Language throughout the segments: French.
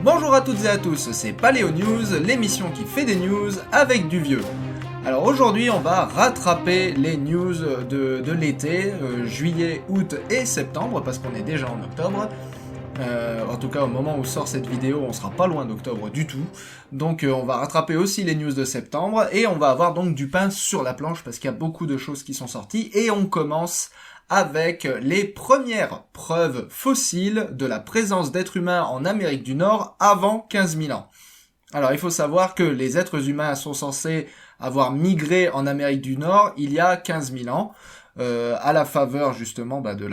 Bonjour à toutes et à tous, c'est Paléo News, l'émission qui fait des news avec du vieux. Alors aujourd'hui on va rattraper les news de l'été, juillet, août et septembre, parce qu'on est déjà en octobre. En tout cas au moment où sort cette vidéo on sera pas loin d'octobre du tout. Donc on va rattraper aussi les news de septembre et on va avoir donc du pain sur la planche parce qu'il y a beaucoup de choses qui sont sorties. Et on commence avec les premières preuves fossiles de la présence d'êtres humains en Amérique du Nord avant 15 000 ans. Alors il faut savoir que les êtres humains sont censés avoir migré en Amérique du Nord il y a 15 000 ans, à la faveur justement de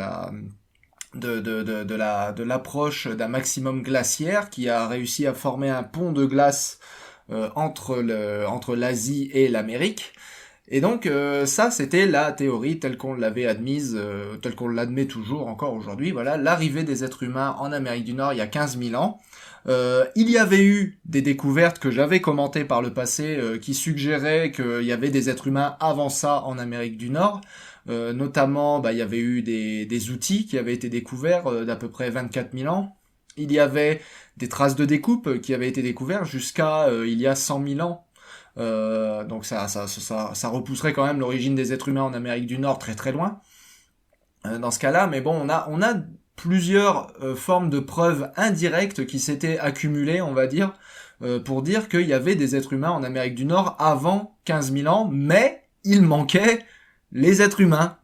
l'approche d'un maximum glaciaire qui a réussi à former un pont de glace entre l'Asie et l'Amérique. Et donc ça c'était la théorie telle qu'on l'avait admise, telle qu'on l'admet toujours encore aujourd'hui, voilà, l'arrivée des êtres humains en Amérique du Nord il y a 15 000 ans. Il y avait eu des découvertes que j'avais commentées par le passé qui suggéraient qu'il y avait des êtres humains avant ça en Amérique du Nord. Notamment, il y avait eu des outils qui avaient été découverts d'à peu près 24 000 ans. Il y avait des traces de découpe qui avaient été découvertes jusqu'à il y a 100 000 ans. Donc ça repousserait quand même l'origine des êtres humains en Amérique du Nord très très loin. Dans ce cas-là, mais bon, on a plusieurs formes de preuves indirectes qui s'étaient accumulées, on va dire, pour dire qu'il y avait des êtres humains en Amérique du Nord avant 15 000 ans, mais il manquait les êtres humains.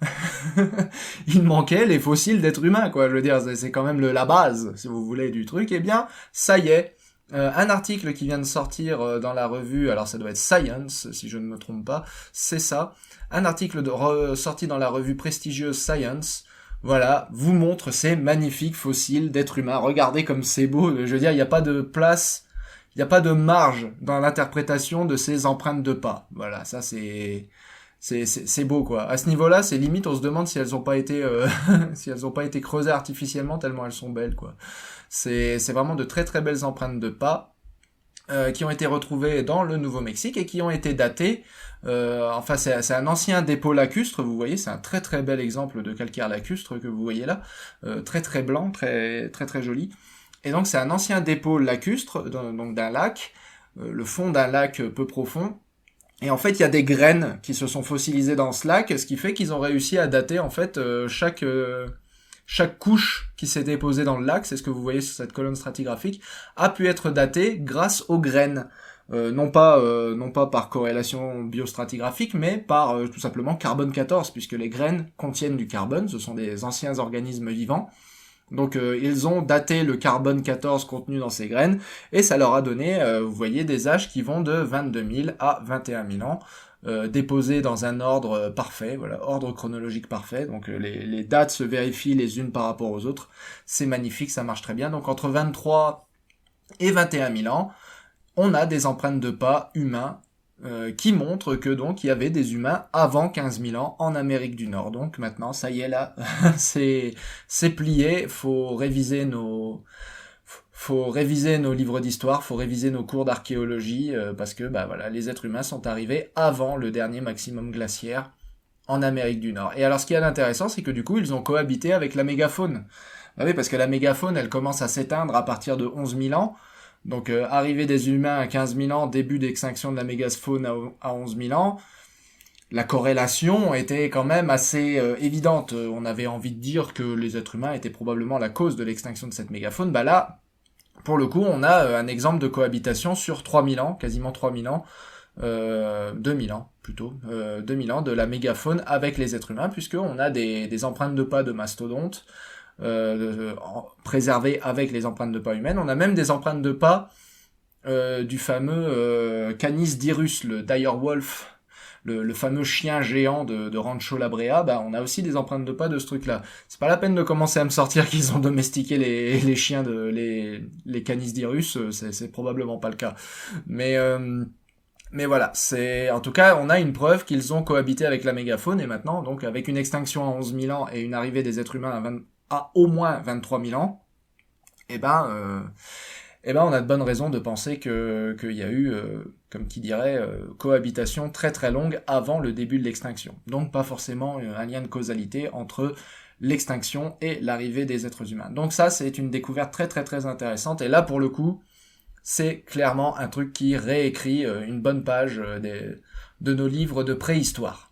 Il manquait les fossiles d'êtres humains, quoi. Je veux dire, c'est quand même la base, si vous voulez, du truc. Eh bien, ça y est. Un article qui vient de sortir dans la revue, alors ça doit être Science, si je ne me trompe pas, c'est ça. Un article sorti dans la revue prestigieuse Science, voilà, vous montre ces magnifiques fossiles d'êtres humains. Regardez comme c'est beau, je veux dire, il n'y a pas de place, il n'y a pas de marge dans l'interprétation de ces empreintes de pas. Voilà, ça c'est beau, quoi. À ce niveau-là, c'est limite, on se demande si elles ont pas été si elles ont pas été creusées artificiellement tellement elles sont belles, quoi. C'est vraiment de très très belles empreintes de pas qui ont été retrouvées dans le Nouveau-Mexique et qui ont été datées. Enfin, c'est un ancien dépôt lacustre, vous voyez, c'est un très très bel exemple de calcaire lacustre que vous voyez là, très très blanc, très très très joli. Et donc c'est un ancien dépôt lacustre, donc d'un lac, le fond d'un lac peu profond. Et en fait, il y a des graines qui se sont fossilisées dans ce lac, ce qui fait qu'ils ont réussi à dater en fait chaque couche qui s'est déposée dans le lac, c'est ce que vous voyez sur cette colonne stratigraphique, a pu être datée grâce aux graines. Non pas par corrélation biostratigraphique, mais par tout simplement carbone 14, puisque les graines contiennent du carbone, ce sont des anciens organismes vivants. Donc ils ont daté le carbone 14 contenu dans ces graines, et ça leur a donné, vous voyez, des âges qui vont de 22 000 à 21 000 ans, déposés dans un ordre parfait, voilà, ordre chronologique parfait, donc les dates se vérifient les unes par rapport aux autres, c'est magnifique, ça marche très bien, donc entre 23 et 21 000 ans, on a des empreintes de pas humains qui montrent que donc il y avait des humains avant 15 000 ans en Amérique du Nord. Donc maintenant, ça y est là, c'est plié, faut réviser nos livres d'histoire, faut réviser nos cours d'archéologie, parce que voilà, les êtres humains sont arrivés avant le dernier maximum glaciaire en Amérique du Nord. Et alors ce qui est intéressant, c'est que du coup, ils ont cohabité avec la mégafaune. Ah oui, parce que la mégafaune, elle commence à s'éteindre à partir de 11 000 ans. Donc arrivée des humains à 15 000 ans, début d'extinction de la mégafaune à 11 000 ans, la corrélation était quand même assez évidente. On avait envie de dire que les êtres humains étaient probablement la cause de l'extinction de cette mégafaune. Là, pour le coup, on a un exemple de cohabitation sur 3000 ans, quasiment 3000 ans, 2000 ans plutôt, 2000 ans de la mégafaune avec les êtres humains, puisqu'on a des empreintes de pas de mastodontes, préservées avec les empreintes de pas humaines. On a même des empreintes de pas du fameux Canis dirus, le direwolf, le fameux chien géant de Rancho La Brea. On a aussi des empreintes de pas de ce truc-là. C'est pas la peine de commencer à me sortir qu'ils ont domestiqué les chiens les Canis dirus, c'est probablement pas le cas. Mais voilà, en tout cas, on a une preuve qu'ils ont cohabité avec la mégafaune, et maintenant, donc, avec une extinction à 11 000 ans et une arrivée des êtres humains à au moins 23 000 ans, on a de bonnes raisons de penser qu'il y a eu, comme qui dirait, cohabitation très très longue avant le début de l'extinction. Donc pas forcément un lien de causalité entre l'extinction et l'arrivée des êtres humains. Donc ça, c'est une découverte très très très intéressante, et là, pour le coup, c'est clairement un truc qui réécrit une bonne page de nos livres de préhistoire.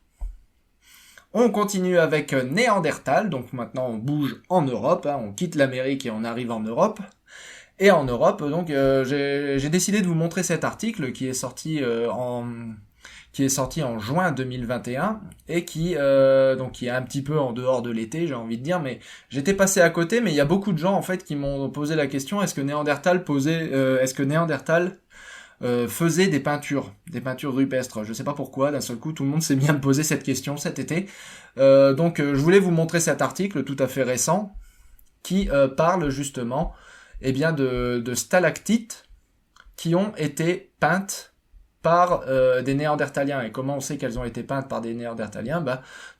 On continue avec Néandertal, donc maintenant on bouge en Europe, hein, on quitte l'Amérique et on arrive en Europe. Et en Europe, donc j'ai décidé de vous montrer cet article qui est sorti en juin 2021 et qui est un petit peu en dehors de l'été, j'ai envie de dire, mais j'étais passé à côté, mais il y a beaucoup de gens en fait qui m'ont posé la question, est-ce que Néandertal faisait des peintures rupestres. Je sais pas pourquoi, d'un seul coup, tout le monde s'est mis à me poser cette question cet été. Donc je voulais vous montrer cet article tout à fait récent qui parle justement de stalactites qui ont été peintes par des Néandertaliens. Et comment on sait qu'elles ont été peintes par des Néandertaliens ?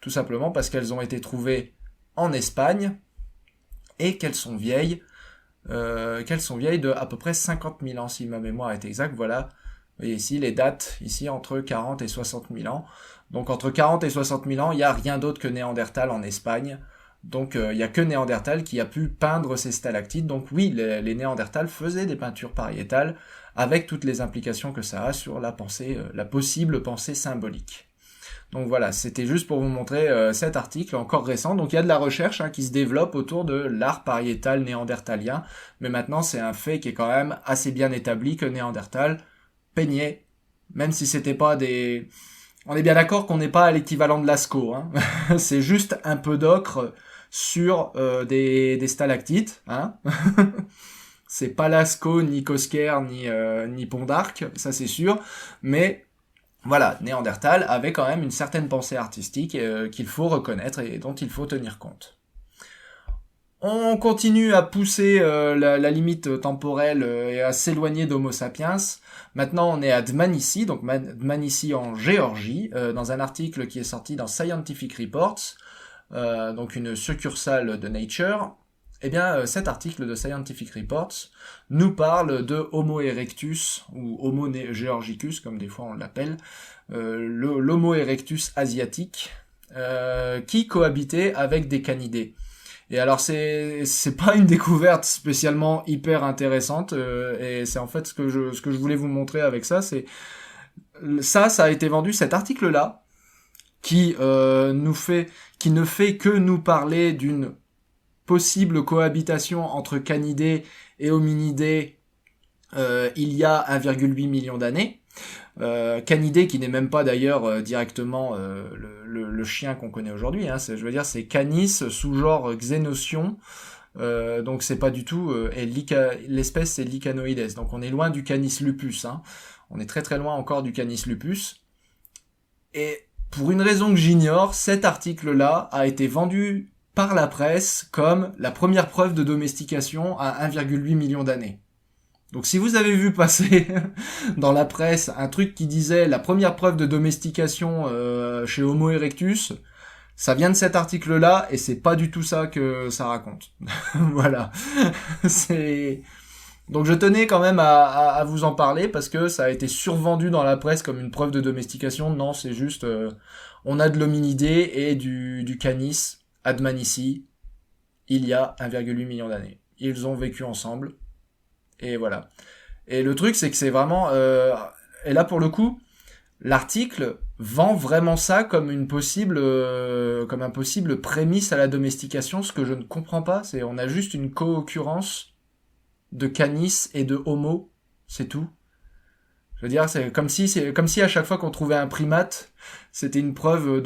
Tout simplement parce qu'elles ont été trouvées en Espagne et qu'elles sont vieilles de à peu près 50 000 ans, si ma mémoire est exacte. Voilà, vous voyez ici les dates, ici entre 40 et 60 000 ans. Donc entre 40 et 60 000 ans, il n'y a rien d'autre que Néandertal en Espagne. Donc il n'y a que Néandertal qui a pu peindre ces stalactites. Donc oui, les Néandertals faisaient des peintures pariétales avec toutes les implications que ça a sur la pensée, la possible pensée symbolique. Donc voilà, c'était juste pour vous montrer cet article encore récent. Donc il y a de la recherche qui se développe autour de l'art pariétal néandertalien, mais maintenant c'est un fait qui est quand même assez bien établi que Néandertal peignait, même si c'était pas des... On est bien d'accord qu'on n'est pas à l'équivalent de Lascaux, hein. C'est juste un peu d'ocre sur des stalactites, hein. C'est pas Lascaux, ni Cosquer, ni Pont d'Arc, ça c'est sûr, mais... Voilà, Néandertal avait quand même une certaine pensée artistique qu'il faut reconnaître et dont il faut tenir compte. On continue à pousser la limite temporelle et à s'éloigner d'Homo sapiens. Maintenant, on est à Dmanisi, donc Dmanisi en Géorgie, dans un article qui est sorti dans Scientific Reports, donc une succursale de Nature. Eh bien, cet article de Scientific Reports nous parle de Homo erectus, ou Homo georgicus, comme des fois on l'appelle, l'Homo erectus asiatique, qui cohabitait avec des canidés. Et alors, c'est pas une découverte spécialement hyper intéressante, et c'est en fait ce que je voulais vous montrer avec ça, c'est ça a été vendu, cet article-là, qui ne fait que nous parler d'une possible cohabitation entre canidés et hominidés il y a 1,8 million d'années. Canidés qui n'est même pas d'ailleurs directement le chien qu'on connaît aujourd'hui. Hein, c'est Canis, sous-genre Xénotion. Donc c'est pas du tout... l'espèce c'est Lycanoides. Donc on est loin du Canis lupus. Hein. On est très très loin encore du Canis lupus. Et pour une raison que j'ignore, cet article-là a été vendu par la presse comme la première preuve de domestication à 1,8 million d'années. Donc si vous avez vu passer dans la presse un truc qui disait la première preuve de domestication chez Homo erectus, ça vient de cet article-là et c'est pas du tout ça que ça raconte. Voilà. Donc je tenais quand même à vous en parler parce que ça a été survendu dans la presse comme une preuve de domestication. Non, c'est juste on a de l'hominidé et du canis à Dmanisi, il y a 1,8 million d'années. Ils ont vécu ensemble, et voilà. Et le truc, c'est que c'est vraiment... et là, pour le coup, l'article vend vraiment ça comme comme un possible prémisse à la domestication, ce que je ne comprends pas, c'est on a juste une co-occurrence de canis et de homo, c'est tout. Je veux dire, c'est comme si à chaque fois qu'on trouvait un primate, c'était une preuve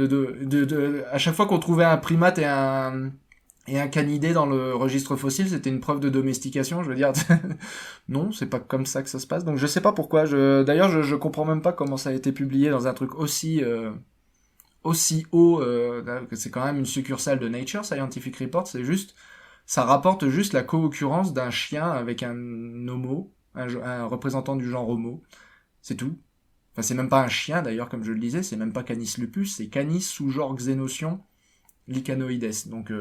à chaque fois qu'on trouvait un primate et un canidé dans le registre fossile, c'était une preuve de domestication. Je veux dire, non, c'est pas comme ça que ça se passe. Donc je sais pas pourquoi. D'ailleurs, je comprends même pas comment ça a été publié dans un truc aussi haut. C'est quand même une succursale de Nature, Scientific Reports. Ça rapporte juste la co-occurrence d'un chien avec un homo, un représentant du genre homo. C'est tout. Enfin, c'est même pas un chien, d'ailleurs, comme je le disais, c'est même pas Canis lupus, c'est Canis sous-genre Xénotion Lycanoides. Donc,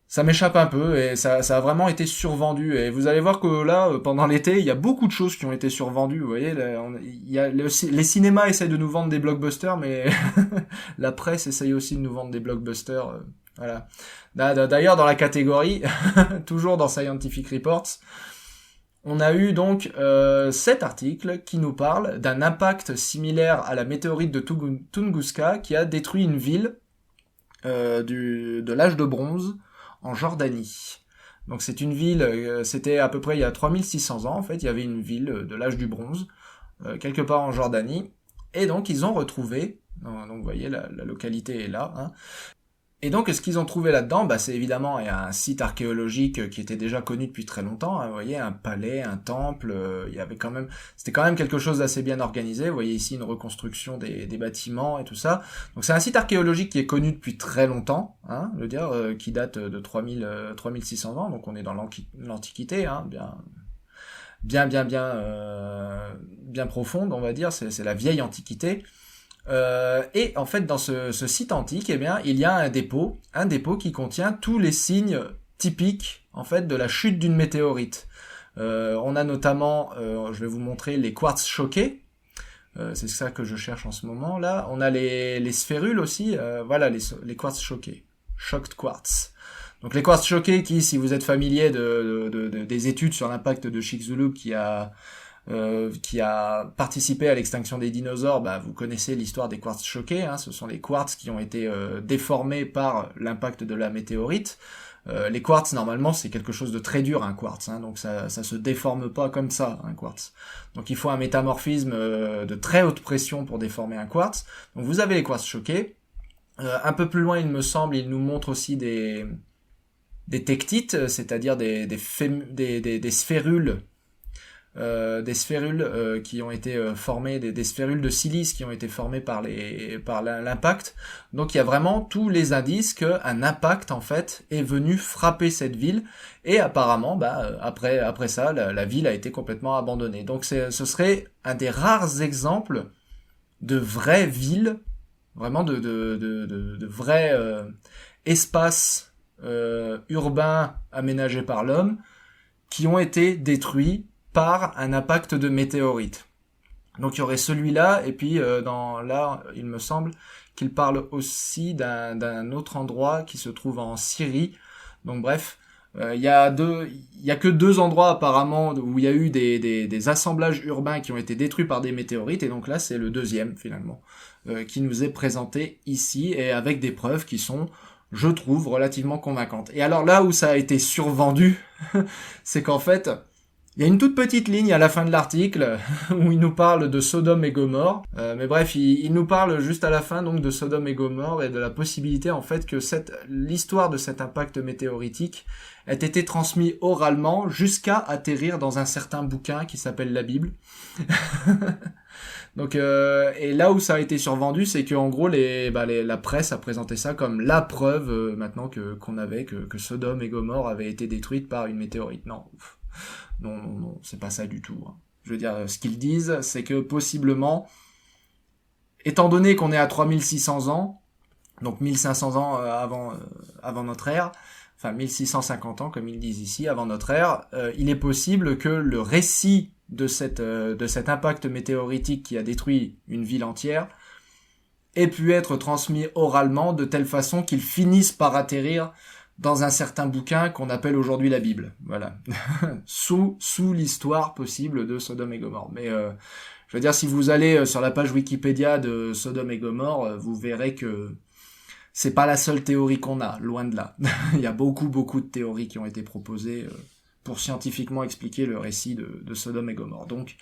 ça m'échappe un peu, et ça a vraiment été survendu. Et vous allez voir que là, pendant l'été, il y a beaucoup de choses qui ont été survendues, vous voyez. Les cinémas essayent de nous vendre des blockbusters, mais la presse essaye aussi de nous vendre des blockbusters, voilà. D'ailleurs, dans la catégorie, toujours dans Scientific Reports, on a eu donc cet article qui nous parle d'un impact similaire à la météorite de Tunguska qui a détruit une ville de l'âge de bronze en Jordanie. Donc c'est une ville, c'était à peu près il y a 3600 ans en fait, il y avait une ville de l'âge du bronze, quelque part en Jordanie, et donc ils ont retrouvé, donc vous voyez la localité est là, hein. Et donc, ce qu'ils ont trouvé là-dedans, bah, c'est évidemment un site archéologique qui était déjà connu depuis très longtemps. Hein, vous voyez, un palais, un temple. Il y avait quand même, c'était quand même quelque chose d'assez bien organisé. Vous voyez ici une reconstruction des bâtiments et tout ça. Donc, c'est un site archéologique qui est connu depuis très longtemps, hein, je veux dire, qui date de 3600 ans. Donc, on est dans l'Antiquité, hein, bien profonde, on va dire. C'est la vieille Antiquité. Et en fait, dans ce site antique, eh bien, il y a un dépôt qui contient tous les signes typiques, en fait, de la chute d'une météorite. On a notamment, je vais vous montrer les quartz choqués. C'est ça que je cherche en ce moment là. On a les sphérules aussi. Voilà, les quartz choqués, shocked quartz. Donc les quartz choqués, qui, si vous êtes familier des études sur l'impact de Chicxulub qui a participé à l'extinction des dinosaures, bah, vous connaissez l'histoire des quartz choqués, hein, ce sont les quartz qui ont été déformés par l'impact de la météorite. Les quartz, normalement, c'est quelque chose de très dur, un quartz, hein, donc ça se déforme pas comme ça, un quartz. Donc il faut un métamorphisme de très haute pression pour déformer un quartz. Donc vous avez les quartz choqués. Un peu plus loin, il me semble, il nous montre aussi des tectites, c'est-à-dire des sphérules, qui ont été formées, des sphérules de silice qui ont été formées par l'impact. Donc il y a vraiment tous les indices qu'un impact en fait est venu frapper cette ville, et apparemment bah après ça la ville a été complètement abandonnée. Donc ce serait un des rares exemples de vraies villes, vraiment de vrais espaces urbains aménagés par l'homme qui ont été détruits par un impact de météorite. Donc il y aurait celui-là, et puis là, il me semble qu'il parle aussi d'un autre endroit qui se trouve en Syrie. Donc bref, il y a que 2 endroits apparemment où il y a eu des assemblages urbains qui ont été détruits par des météorites, et donc là c'est le deuxième finalement qui nous est présenté ici, et avec des preuves qui sont, je trouve, relativement convaincantes. Et alors là où ça a été survendu, c'est qu'en fait, il y a une toute petite ligne à la fin de l'article où il nous parle de Sodome et Gomorrhe. Mais bref, il nous parle juste à la fin donc de Sodome et Gomorrhe et de la possibilité en fait que l'histoire de cet impact météoritique ait été transmise oralement jusqu'à atterrir dans un certain bouquin qui s'appelle la Bible. Donc et là où ça a été survendu, c'est que en gros la presse a présenté ça comme la preuve maintenant qu'on avait que Sodome et Gomorrhe avaient été détruites par une météorite. Non, c'est pas ça du tout. Hein. Je veux dire, ce qu'ils disent, c'est que possiblement, étant donné qu'on est à 3600 ans, donc 1500 ans avant notre ère, enfin 1650 ans comme ils disent ici, avant notre ère, il est possible que le récit de cet impact météoritique qui a détruit une ville entière ait pu être transmis oralement de telle façon qu'il finisse par atterrir dans un certain bouquin qu'on appelle aujourd'hui la Bible, voilà, sous l'histoire possible de Sodome et Gomorrhe. Mais je veux dire, si vous allez sur la page Wikipédia de Sodome et Gomorrhe, vous verrez que c'est pas la seule théorie qu'on a, loin de là. Il y a beaucoup de théories qui ont été proposées pour scientifiquement expliquer le récit de Sodome et Gomorrhe. Donc,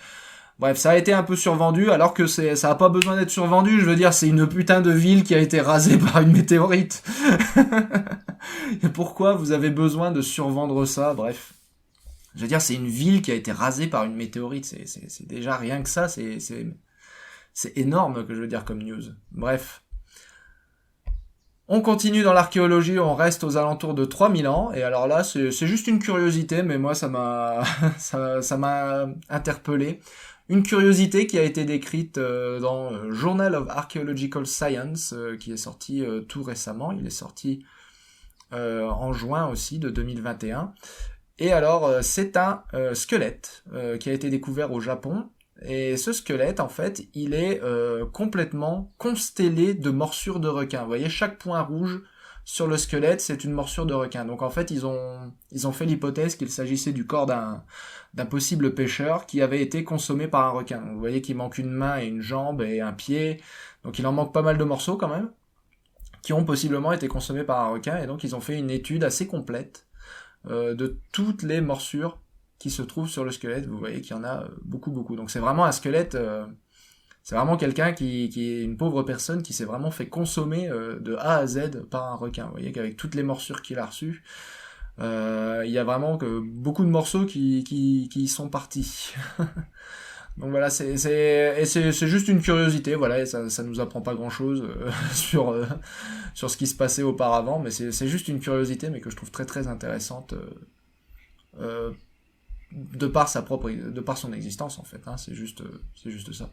bref, ça a été un peu survendu, alors que ça a pas besoin d'être survendu. Je veux dire, c'est une putain de ville qui a été rasée par une météorite. Et pourquoi vous avez besoin de survendre ça? Bref. Je veux dire, c'est une ville qui a été rasée par une météorite. C'est déjà rien que ça, c'est énorme, que je veux dire, comme news. Bref. On continue dans l'archéologie, on reste aux alentours de 3000 ans, et alors là, c'est juste une curiosité, mais moi, ça m'a interpellé. Une curiosité qui a été décrite dans Journal of Archaeological Science, qui est sorti tout récemment. Il est sorti en juin aussi de 2021. Et alors, c'est un squelette qui a été découvert au Japon. Et ce squelette, en fait, il est complètement constellé de morsures de requins. Vous voyez, chaque point rouge sur le squelette, c'est une morsure de requin. Donc en fait, ils ont fait l'hypothèse qu'il s'agissait du corps d'un possible pêcheur qui avait été consommé par un requin. Donc, vous voyez qu'il manque une main et une jambe et un pied, donc il en manque pas mal de morceaux quand même, qui ont possiblement été consommés par un requin, et donc ils ont fait une étude assez complète de toutes les morsures qui se trouvent sur le squelette. Vous voyez qu'il y en a beaucoup. Donc c'est vraiment un squelette... c'est vraiment quelqu'un qui est une pauvre personne qui s'est vraiment fait consommer de A à Z par un requin. Vous voyez qu'avec toutes les morsures qu'il a reçues, il y a vraiment beaucoup de morceaux qui sont partis. Donc voilà, c'est juste une curiosité, voilà, et ça nous apprend pas grand chose sur ce qui se passait auparavant, mais c'est juste une curiosité, mais que je trouve très très intéressante de par son existence en fait. Hein, c'est juste ça.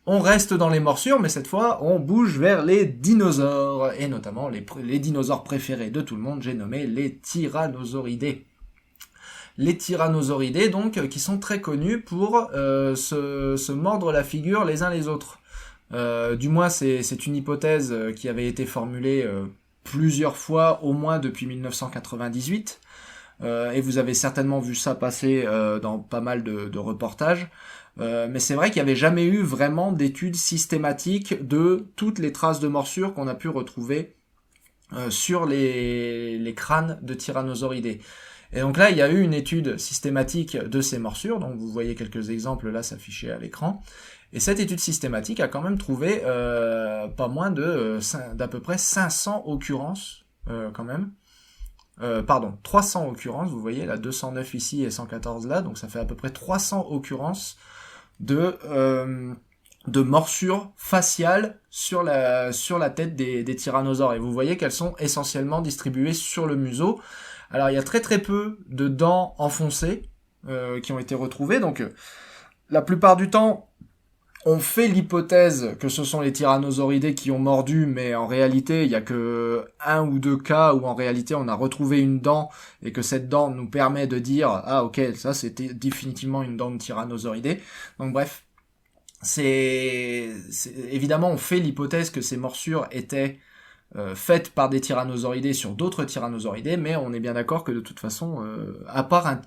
On reste dans les morsures, mais cette fois, on bouge vers les dinosaures, et notamment les dinosaures préférés de tout le monde, j'ai nommé les tyrannosauridés. Les tyrannosauridés, donc, qui sont très connus pour se mordre la figure les uns les autres. Du moins, c'est une hypothèse qui avait été formulée plusieurs fois, au moins depuis 1998, et vous avez certainement vu ça passer dans pas mal de reportages. Mais c'est vrai qu'il n'y avait jamais eu vraiment d'études systématiques de toutes les traces de morsures qu'on a pu retrouver sur les crânes de tyrannosauridés. Et donc là, il y a eu une étude systématique de ces morsures, donc vous voyez quelques exemples là s'afficher à l'écran. Et cette étude systématique a quand même trouvé pas moins d'à peu près 500 occurrences quand même. 300 occurrences, vous voyez, là 209 ici et 114 là, donc ça fait à peu près 300 occurrences de morsures faciales sur la tête des tyrannosaures. Et vous voyez qu'elles sont essentiellement distribuées sur le museau. Alors il y a très très peu de dents enfoncées qui ont été retrouvées, donc la plupart du temps on fait l'hypothèse que ce sont les tyrannosauridés qui ont mordu, mais en réalité, il y a que 1 ou 2 cas où en réalité on a retrouvé une dent et que cette dent nous permet de dire ah ok, ça c'était définitivement une dent de tyrannosauridé. Donc bref, évidemment on fait l'hypothèse que ces morsures étaient faites par des tyrannosauridés sur d'autres tyrannosauridés, mais on est bien d'accord que de toute façon, à part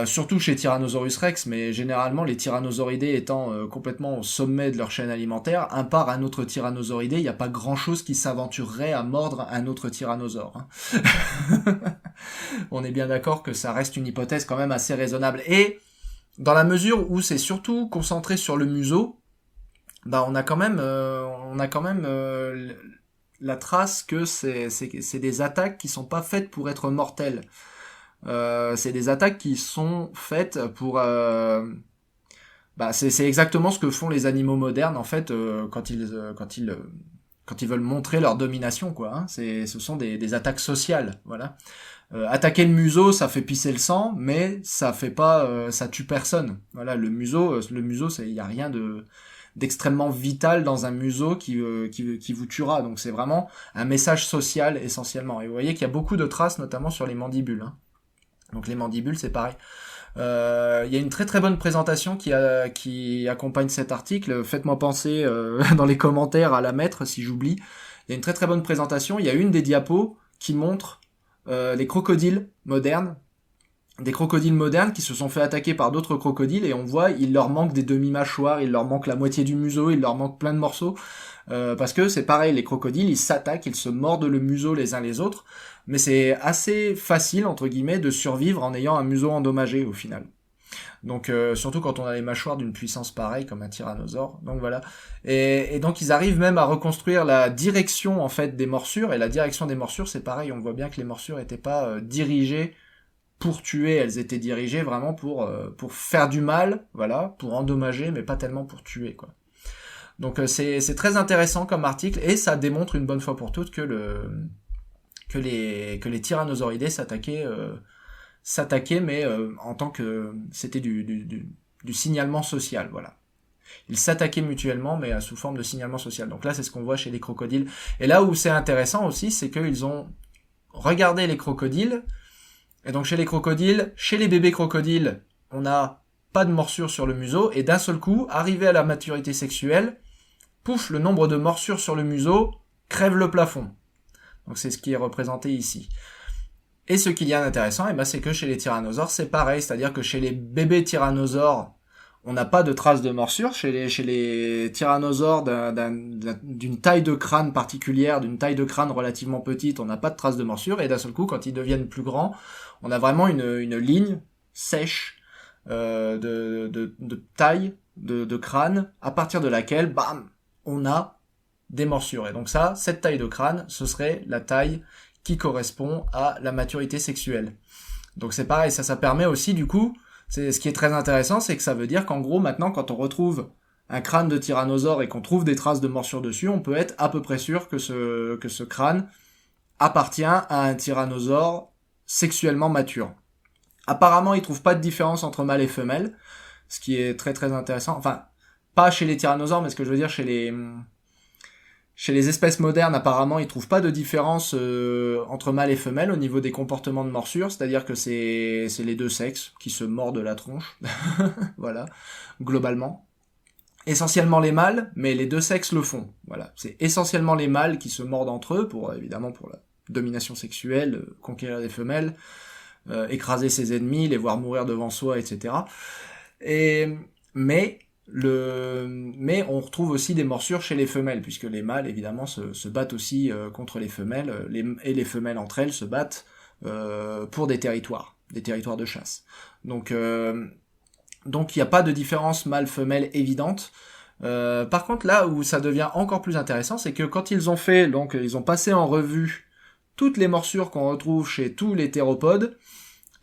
surtout chez Tyrannosaurus rex, mais généralement les tyrannosauridés étant complètement au sommet de leur chaîne alimentaire, à part un autre tyrannosauridé, il n'y a pas grand chose qui s'aventurerait à mordre un autre tyrannosaure. Hein. On est bien d'accord que ça reste une hypothèse quand même assez raisonnable. Et dans la mesure où c'est surtout concentré sur le museau, bah on a quand même la trace que c'est des attaques qui sont pas faites pour être mortelles. C'est des attaques qui sont faites pour c'est exactement ce que font les animaux modernes en fait quand ils veulent montrer leur domination quoi, hein. Ce sont des attaques sociales, voilà. Attaquer le museau, ça fait pisser le sang, mais ça fait pas ça tue personne. Voilà, le museau il y a rien d'extrêmement vital dans un museau qui vous tuera. Donc c'est vraiment un message social essentiellement. Et vous voyez qu'il y a beaucoup de traces notamment sur les mandibules, hein. Donc les mandibules, c'est pareil. Il y a une très très bonne présentation qui accompagne cet article. Faites-moi penser dans les commentaires à la mettre si j'oublie. Il y a une très très bonne présentation. Il y a une des diapos qui montre les crocodiles modernes. Des crocodiles modernes qui se sont fait attaquer par d'autres crocodiles et on voit il leur manque des demi-mâchoires, il leur manque la moitié du museau, il leur manque plein de morceaux. Parce que c'est pareil, les crocodiles, ils s'attaquent, ils se mordent le museau les uns les autres. Mais c'est assez facile, entre guillemets, de survivre en ayant un museau endommagé au final. Donc surtout quand on a les mâchoires d'une puissance pareille comme un tyrannosaure. Donc voilà. Et donc ils arrivent même à reconstruire la direction en fait des morsures. Et la direction des morsures, c'est pareil, on voit bien que les morsures n'étaient pas dirigées pour tuer, elles étaient dirigées vraiment pour faire du mal, voilà, pour endommager, mais pas tellement pour tuer, quoi. Donc c'est très intéressant comme article et ça démontre une bonne fois pour toutes que les tyrannosauridés s'attaquaient, mais en tant que c'était du signalement social, voilà. Ils s'attaquaient mutuellement, mais sous forme de signalement social. Donc là, c'est ce qu'on voit chez les crocodiles. Et là où c'est intéressant aussi, c'est qu'ils ont regardé les crocodiles. Et donc chez les crocodiles, chez les bébés crocodiles, on n'a pas de morsures sur le museau. Et d'un seul coup, arrivé à la maturité sexuelle, pouf, le nombre de morsures sur le museau crève le plafond. Donc c'est ce qui est représenté ici. Et ce qu'il y a d'intéressant, c'est que chez les tyrannosaures, c'est pareil. C'est-à-dire que chez les bébés tyrannosaures, on n'a pas de traces de morsure. Chez les tyrannosaures d'une taille de crâne particulière, d'une taille de crâne relativement petite, on n'a pas de traces de morsure. Et d'un seul coup, quand ils deviennent plus grands, on a vraiment une ligne sèche de taille de crâne, à partir de laquelle, bam, on a des morsures. Et donc ça, cette taille de crâne, ce serait la taille qui correspond à la maturité sexuelle. Donc c'est pareil, ça permet aussi du coup, ce qui est très intéressant, c'est que ça veut dire qu'en gros maintenant quand on retrouve un crâne de tyrannosaure et qu'on trouve des traces de morsure dessus, on peut être à peu près sûr que ce crâne appartient à un tyrannosaure sexuellement mature. Apparemment, ils trouvent pas de différence entre mâle et femelle, ce qui est très très intéressant. Enfin, pas chez les tyrannosaures, mais ce que je veux dire chez les espèces modernes, apparemment, ils trouvent pas de différence entre mâle et femelle au niveau des comportements de morsure, c'est-à-dire que c'est les deux sexes qui se mordent la tronche, voilà, globalement. Essentiellement les mâles, mais les deux sexes le font, voilà. C'est essentiellement les mâles qui se mordent entre eux, évidemment pour la domination sexuelle, conquérir des femelles, écraser ses ennemis, les voir mourir devant soi, etc. Mais on retrouve aussi des morsures chez les femelles, puisque les mâles, évidemment, se battent aussi contre les femelles, et les femelles entre elles se battent pour des territoires de chasse. Donc il n'y a pas de différence mâle-femelle évidente. Par contre, là où ça devient encore plus intéressant, c'est que quand ils ont passé en revue toutes les morsures qu'on retrouve chez tous les théropodes,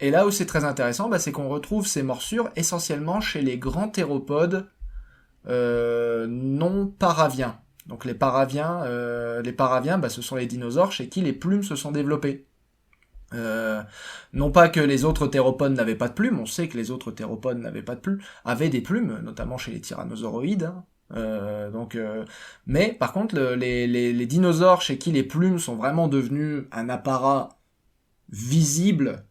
et là où c'est très intéressant, c'est qu'on retrouve ces morsures essentiellement chez les grands théropodes non paraviens. Donc les paraviens, ce sont les dinosaures chez qui les plumes se sont développées. Non pas que les autres théropodes n'avaient pas de plumes, on sait que les autres théropodes avaient des plumes, notamment chez les tyrannosauroïdes. Mais par contre, les dinosaures chez qui les plumes sont vraiment devenues un apparat visible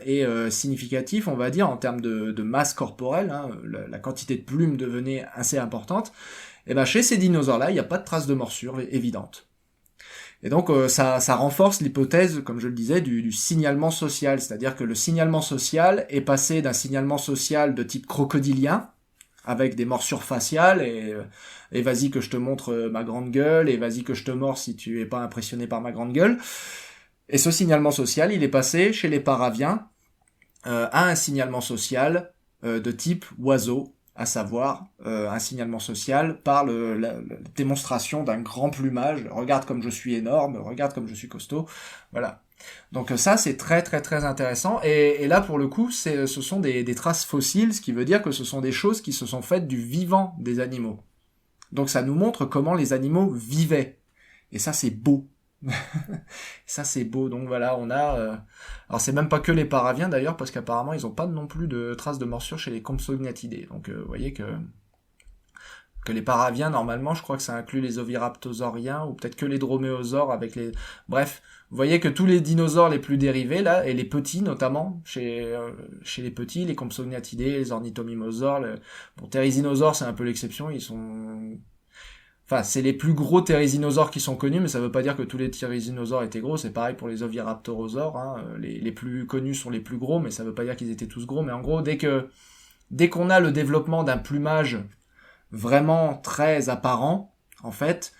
et significatif, on va dire, en termes de masse corporelle, la quantité de plumes devenait assez importante, et chez ces dinosaures-là, il n'y a pas de trace de morsure évidente. Et donc ça renforce l'hypothèse, comme je le disais, du signalement social, c'est-à-dire que le signalement social est passé d'un signalement social de type crocodilien, avec des morsures faciales, et vas-y que je te montre ma grande gueule, et vas-y que je te mords si tu es pas impressionné par ma grande gueule. Et ce signalement social, il est passé chez les paraviens à un signalement social de type oiseau, à savoir un signalement social par la démonstration d'un grand plumage. Regarde comme je suis énorme, regarde comme je suis costaud, voilà. Donc ça c'est très très très intéressant, et là pour le coup ce sont des traces fossiles, ce qui veut dire que ce sont des choses qui se sont faites du vivant des animaux. Donc ça nous montre comment les animaux vivaient, et ça c'est beau. Ça c'est beau. Donc voilà, on a alors c'est même pas que les paraviens d'ailleurs, parce qu'apparemment ils ont pas non plus de traces de morsure chez les Compsognathidae. Donc vous voyez que les paraviens, normalement, je crois que ça inclut les oviraptosauriens, ou peut-être que les droméosaures avec les... Bref, vous voyez que tous les dinosaures les plus dérivés, là, et les petits notamment, chez les petits, les Compsognathidae, les ornithomimosaures, bon, Therizinosaures, c'est un peu l'exception, ils sont... Enfin, c'est les plus gros therizinosaures qui sont connus, mais ça veut pas dire que tous les therizinosaures étaient gros, c'est pareil pour les oviraptorosaures, les plus connus sont les plus gros, mais ça veut pas dire qu'ils étaient tous gros, mais en gros, dès qu'on a le développement d'un plumage vraiment très apparent, en fait,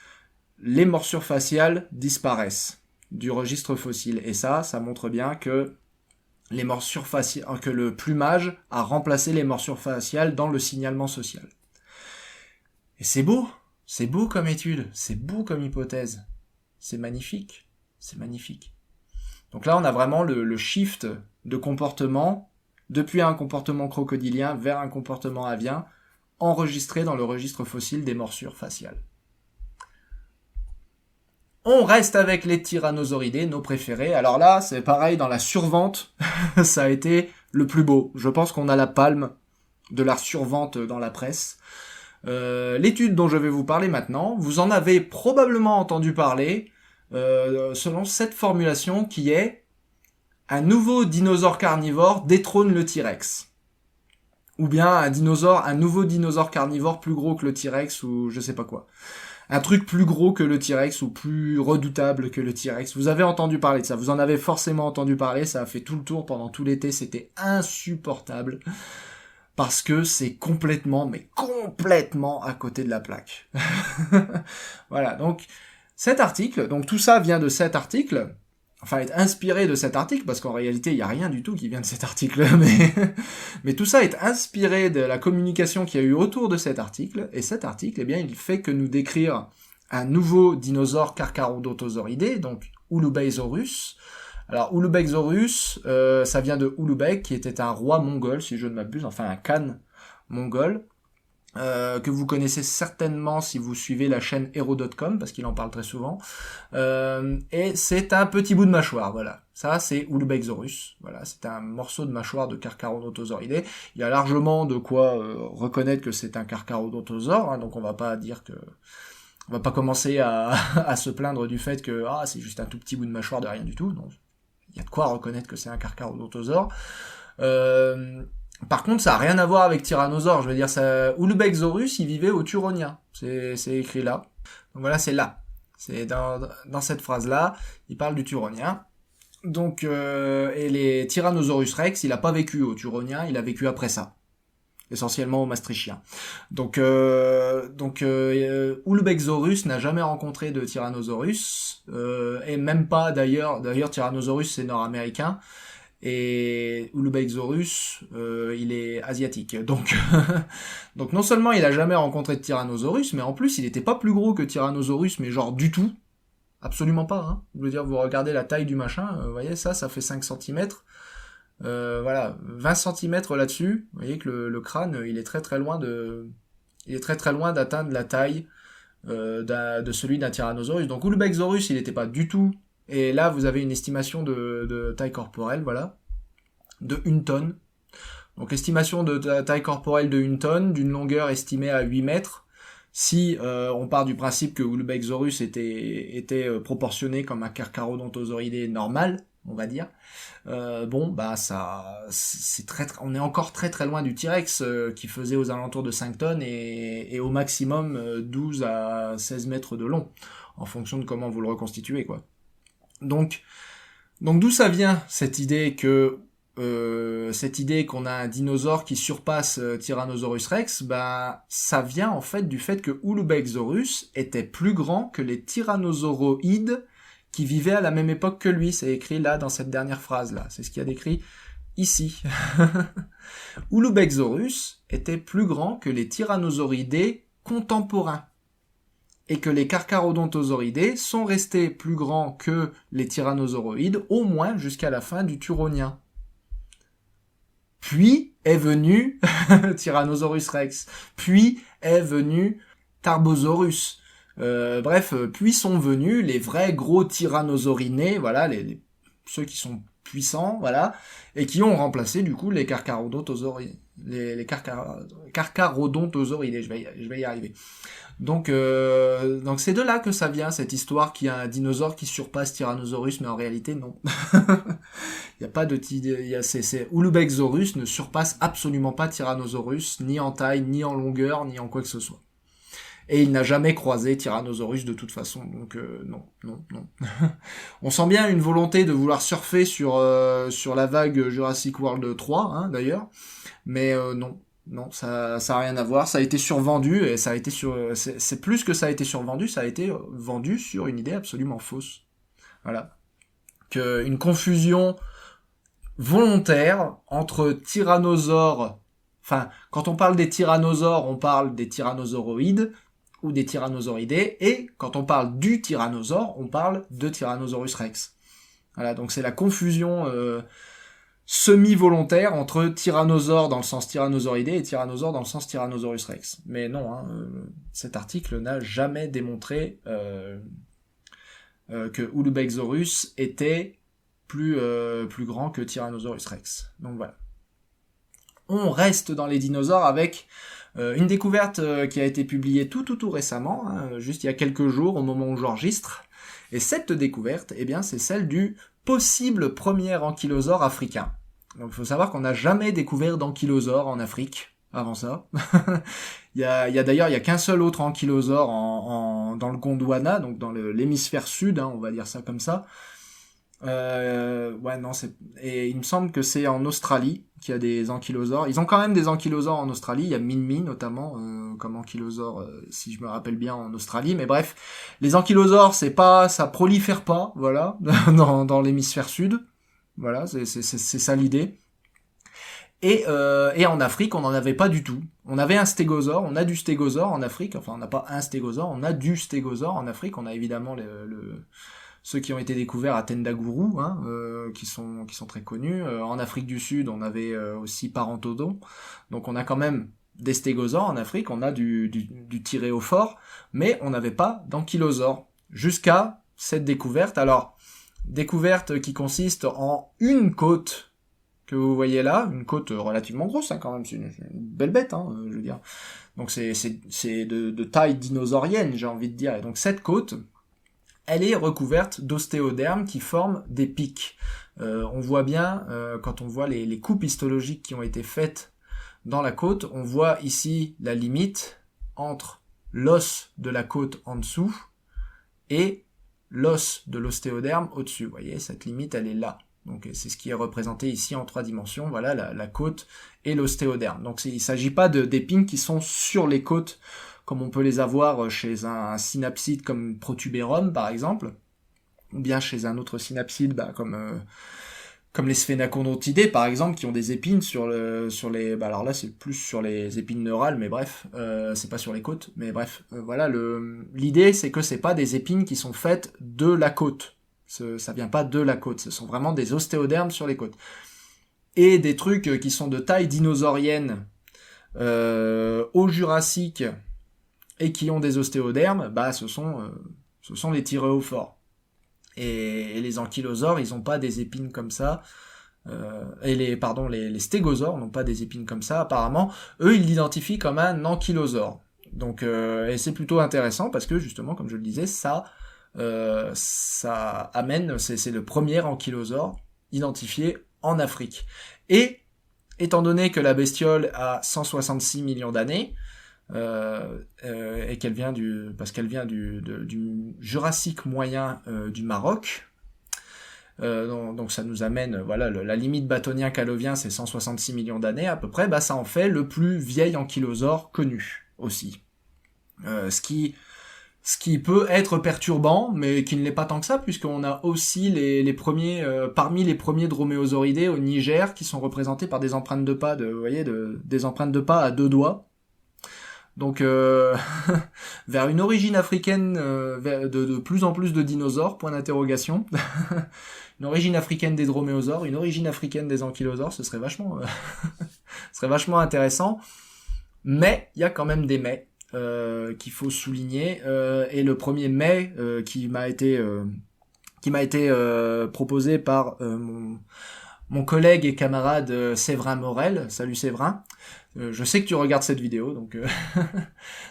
les morsures faciales disparaissent du registre fossile. Et ça montre bien que les morsures faciales, que le plumage a remplacé les morsures faciales dans le signalement social. Et c'est beau comme étude, c'est beau comme hypothèse, c'est magnifique. Donc là, on a vraiment le shift de comportement, depuis un comportement crocodilien vers un comportement avien, enregistré dans le registre fossile des morsures faciales. On reste avec les tyrannosauridés, nos préférés. Alors là, c'est pareil, dans la survente, ça a été le plus beau. Je pense qu'on a la palme de la survente dans la presse. L'étude dont je vais vous parler maintenant, vous en avez probablement entendu parler, selon cette formulation qui est « Un nouveau dinosaure carnivore détrône le T-Rex ». Ou bien un nouveau dinosaure carnivore plus gros que le T-Rex, ou je sais pas quoi. un truc plus gros que le T-Rex ou plus redoutable que le T-Rex. Vous avez entendu parler de ça, vous en avez forcément entendu parler, ça a fait tout le tour pendant tout l'été, c'était insupportable. Parce que c'est complètement, mais complètement à côté de la plaque. Voilà, donc cet article, donc tout ça vient de cet article, enfin est inspiré de cet article, parce qu'en réalité il n'y a rien du tout qui vient de cet article, mais tout ça est inspiré de la communication qu'il y a eu autour de cet article, et cet article, eh bien, il fait que nous décrire un nouveau dinosaure Carcharodontosauridae, donc Ulubeisaurus. Alors Ulubeisaurus, ça vient de Ulubeg, qui était un roi mongol, si je ne m'abuse, enfin un khan mongol, que vous connaissez certainement si vous suivez la chaîne Hero.com, parce qu'il en parle très souvent, et c'est un petit bout de mâchoire, voilà. Ça, c'est Ulubeisaurus, voilà, c'est un morceau de mâchoire de Carcharodontosauridae. Il y a largement de quoi reconnaître que c'est un Carcharodontosaure, hein, donc on va pas dire que... On va pas commencer à se plaindre du fait que c'est juste un tout petit bout de mâchoire de rien du tout, donc il y a de quoi reconnaître que c'est un Carcharodontosaure. Par contre, ça n'a rien à voir avec Tyrannosaure. Je veux dire, Ulubeisaurus, il vivait au Turonia. C'est écrit là. Donc voilà, c'est là. C'est dans cette phrase-là, il parle du Turonia. Donc, et les Tyrannosaurus Rex, il n'a pas vécu au Turonia, il a vécu après ça. Essentiellement au Maastrichtien. Donc Ulubeisaurus n'a jamais rencontré de Tyrannosaurus, et même pas d'ailleurs Tyrannosaurus c'est nord-américain, et Ulubeisaurus, il est asiatique. Donc, donc non seulement il a jamais rencontré de Tyrannosaurus, mais en plus il était pas plus gros que Tyrannosaurus, mais genre du tout. Absolument pas, hein. Je veux dire, vous regardez la taille du machin, vous voyez, ça fait 5 cm. Voilà, 20 cm là-dessus. Vous voyez que le crâne, il est très très loin d'atteindre la taille de celui d'un Tyrannosaurus. Donc Ulubeisaurus, il n'était pas du tout. Et là, vous avez une estimation de taille corporelle, voilà, de 1 tonne. Donc estimation de taille corporelle de 1 tonne, d'une longueur estimée à 8 mètres. Si on part du principe que Ulubeisaurus était proportionné comme un Carcharodontosauridae normal, on va dire, on est encore très très loin du T-Rex qui faisait aux alentours de 5 tonnes et au maximum 12 à 16 mètres de long, en fonction de comment vous le reconstituez, quoi. Donc d'où ça vient cette idée qu'on a un dinosaure qui surpasse Tyrannosaurus Rex? Ça vient en fait du fait que Ulubeisaurus était plus grand que les tyrannosauroïdes qui vivaient à la même époque que lui. C'est écrit là dans cette dernière phrase là. C'est ce qu'il y a décrit ici. Ulubeisaurus était plus grand que les tyrannosauridés contemporains. Et que les Carcharodontosauridae sont restés plus grands que les tyrannosauroïdes, au moins jusqu'à la fin du Turonien. Puis est venu Tyrannosaurus Rex. Puis est venu Tarbosaurus. Puis sont venus les vrais gros tyrannosaurinés, voilà, ceux qui sont puissants, voilà, et qui ont remplacé du coup les Carcharodontosauridae. Les Carcharodontosauridae, je vais y arriver. Donc c'est de là que ça vient, cette histoire qu'il y a un dinosaure qui surpasse Tyrannosaurus, mais en réalité non. Il y a pas de Ulubeisaurus ne surpasse absolument pas Tyrannosaurus, ni en taille, ni en longueur, ni en quoi que ce soit. Et il n'a jamais croisé Tyrannosaurus de toute façon, donc non. On sent bien une volonté de vouloir surfer sur la vague Jurassic World 3, hein, d'ailleurs, mais non, ça a rien à voir, ça a été survendu, et ça a été c'est plus que ça a été survendu, ça a été vendu sur une idée absolument fausse. Voilà. Une confusion volontaire entre tyrannosaures, enfin, quand on parle des tyrannosaures, on parle des tyrannosauroïdes, ou des tyrannosauridés, et quand on parle du tyrannosaure, on parle de Tyrannosaurus Rex. Voilà, donc c'est la confusion semi-volontaire entre tyrannosaure dans le sens tyrannosauridé et tyrannosaure dans le sens Tyrannosaurus Rex. Mais non, cet article n'a jamais démontré que Ulubeisaurus était plus grand que Tyrannosaurus Rex. Donc voilà. On reste dans les dinosaures avec une découverte qui a été publiée tout récemment, hein, juste il y a quelques jours au moment où j'enregistre. Et cette découverte, eh bien, c'est celle du possible premier ankylosaure africain. Donc il faut savoir qu'on n'a jamais découvert d'ankylosaure en Afrique. avant ça. D'ailleurs, il y a qu'un seul autre ankylosaure dans le Gondwana, donc dans l'hémisphère sud, hein, on va dire ça comme ça. Ouais, non, et il me semble que c'est en Australie qu'il y a des ankylosaures. Ils ont quand même des ankylosaures en Australie. Il y a Minmi notamment comme ankylosaure, si je me rappelle bien, en Australie. Mais bref, les ankylosaures, ça prolifère pas, voilà, dans l'hémisphère sud. Voilà, c'est ça l'idée. Et en Afrique, on n'en avait pas du tout. On avait un stégosaure, on a du stégosaure en Afrique. Enfin, on n'a pas un stégosaure, on a du stégosaure en Afrique. On a évidemment ceux qui ont été découverts à Tendaguru, hein, qui sont très connus. En Afrique du Sud, on avait aussi Parentodon. Donc on a quand même des stégosaures en Afrique, on a du thyréophore, mais on n'avait pas d'ankylosaure. Jusqu'à cette découverte. Alors, découverte qui consiste en une côte que vous voyez là, une côte relativement grosse, hein, quand même, c'est une belle bête, hein, je veux dire. Donc c'est de taille dinosaurienne, j'ai envie de dire. Et donc cette côte, elle est recouverte d'ostéodermes qui forment des pics. On voit bien, quand on voit les coupes histologiques qui ont été faites dans la côte, on voit ici la limite entre l'os de la côte en dessous et l'os de l'ostéoderme au-dessus. Vous voyez, cette limite, elle est là. Donc c'est ce qui est représenté ici en 3 dimensions, voilà, la côte et l'ostéoderme. Donc il ne s'agit pas d'épines qui sont sur les côtes, comme on peut les avoir chez un synapside comme Protuberum par exemple, ou bien chez un autre synapside comme les sphénacondontidés par exemple, qui ont des épines sur les... alors là c'est plus sur les épines neurales, mais bref, c'est pas sur les côtes, mais bref, voilà, l'idée c'est que c'est pas des épines qui sont faites de la côte. Ça vient pas de la côte, ce sont vraiment des ostéodermes sur les côtes. Et des trucs qui sont de taille dinosaurienne au Jurassique et qui ont des ostéodermes, bah ce sont les thyréophores. Et les ankylosaures, ils ont pas des épines comme ça. Et les stégosaures n'ont pas des épines comme ça, apparemment. Eux, ils l'identifient comme un ankylosaure. Donc, et c'est plutôt intéressant parce que justement, comme je le disais, ça amène, c'est le premier ankylosaure identifié en Afrique. Et étant donné que la bestiole a 166 millions d'années, et qu'elle vient du Jurassique moyen du Maroc, donc ça nous amène, voilà, la limite bâtonien-calovien, c'est 166 millions d'années à peu près, bah ça en fait le plus vieil ankylosaure connu aussi. Ce qui peut être perturbant, mais qui ne l'est pas tant que ça, puisqu'on a aussi les premiers, parmi les premiers droméosauridés au Niger, qui sont représentés par des empreintes de pas, des empreintes de pas à 2 doigts. Donc, vers une origine africaine, de plus en plus de dinosaures, point d'interrogation. Une origine africaine des droméosaures, une origine africaine des ankylosaures, ce serait vachement, serait vachement intéressant. Mais, il y a quand même des mais. Qu'il faut souligner, et le premier mais qui m'a été proposé par mon collègue et camarade Séverin Morel. Salut Séverin, je sais que tu regardes cette vidéo, donc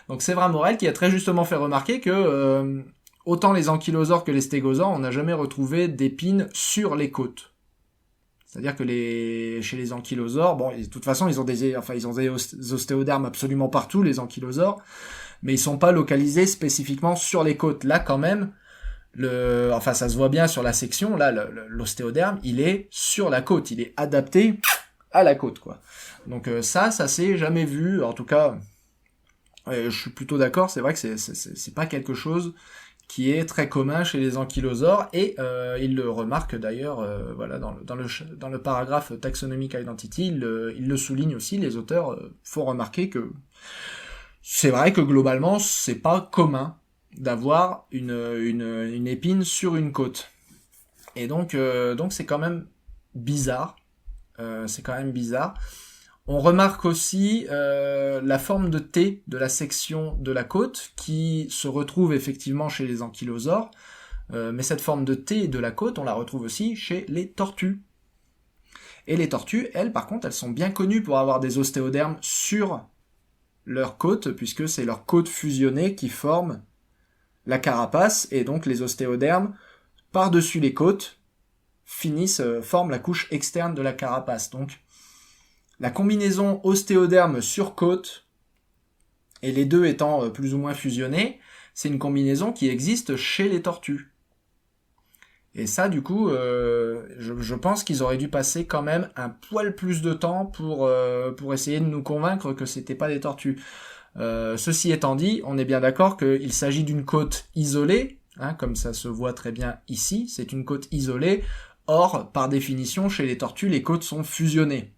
donc Séverin Morel qui a très justement fait remarquer que autant les ankylosaures que les stégosaures, on n'a jamais retrouvé d'épines sur les côtes. C'est-à-dire que chez les ankylosaures, bon, de toute façon, ils ont des ostéodermes absolument partout, les ankylosaures, mais ils sont pas localisés spécifiquement sur les côtes. Là, quand même, ça se voit bien sur la section, là, l'ostéoderme, il est sur la côte, il est adapté à la côte, quoi. Donc ça s'est jamais vu, en tout cas, je suis plutôt d'accord, c'est vrai que c'est pas quelque chose qui est très commun chez les ankylosaures, et il le remarque d'ailleurs, voilà, dans le paragraphe Taxonomic Identity, il le souligne aussi, les auteurs font remarquer que c'est vrai que globalement, c'est pas commun d'avoir une épine sur une côte. Et donc c'est quand même bizarre, On remarque aussi la forme de T de la section de la côte qui se retrouve effectivement chez les ankylosaures, mais cette forme de T de la côte, on la retrouve aussi chez les tortues. Et les tortues, elles, par contre, elles sont bien connues pour avoir des ostéodermes sur leur côte, puisque c'est leur côte fusionnée qui forme la carapace, et donc les ostéodermes, par-dessus les côtes, forment la couche externe de la carapace. Donc, la combinaison ostéoderme sur côte, et les deux étant plus ou moins fusionnés, c'est une combinaison qui existe chez les tortues. Et ça, du coup, je pense qu'ils auraient dû passer quand même un poil plus de temps pour essayer de nous convaincre que c'était pas des tortues. Ceci étant dit, on est bien d'accord qu'il s'agit d'une côte isolée, hein, comme ça se voit très bien ici, c'est une côte isolée. Or, par définition, chez les tortues, les côtes sont fusionnées.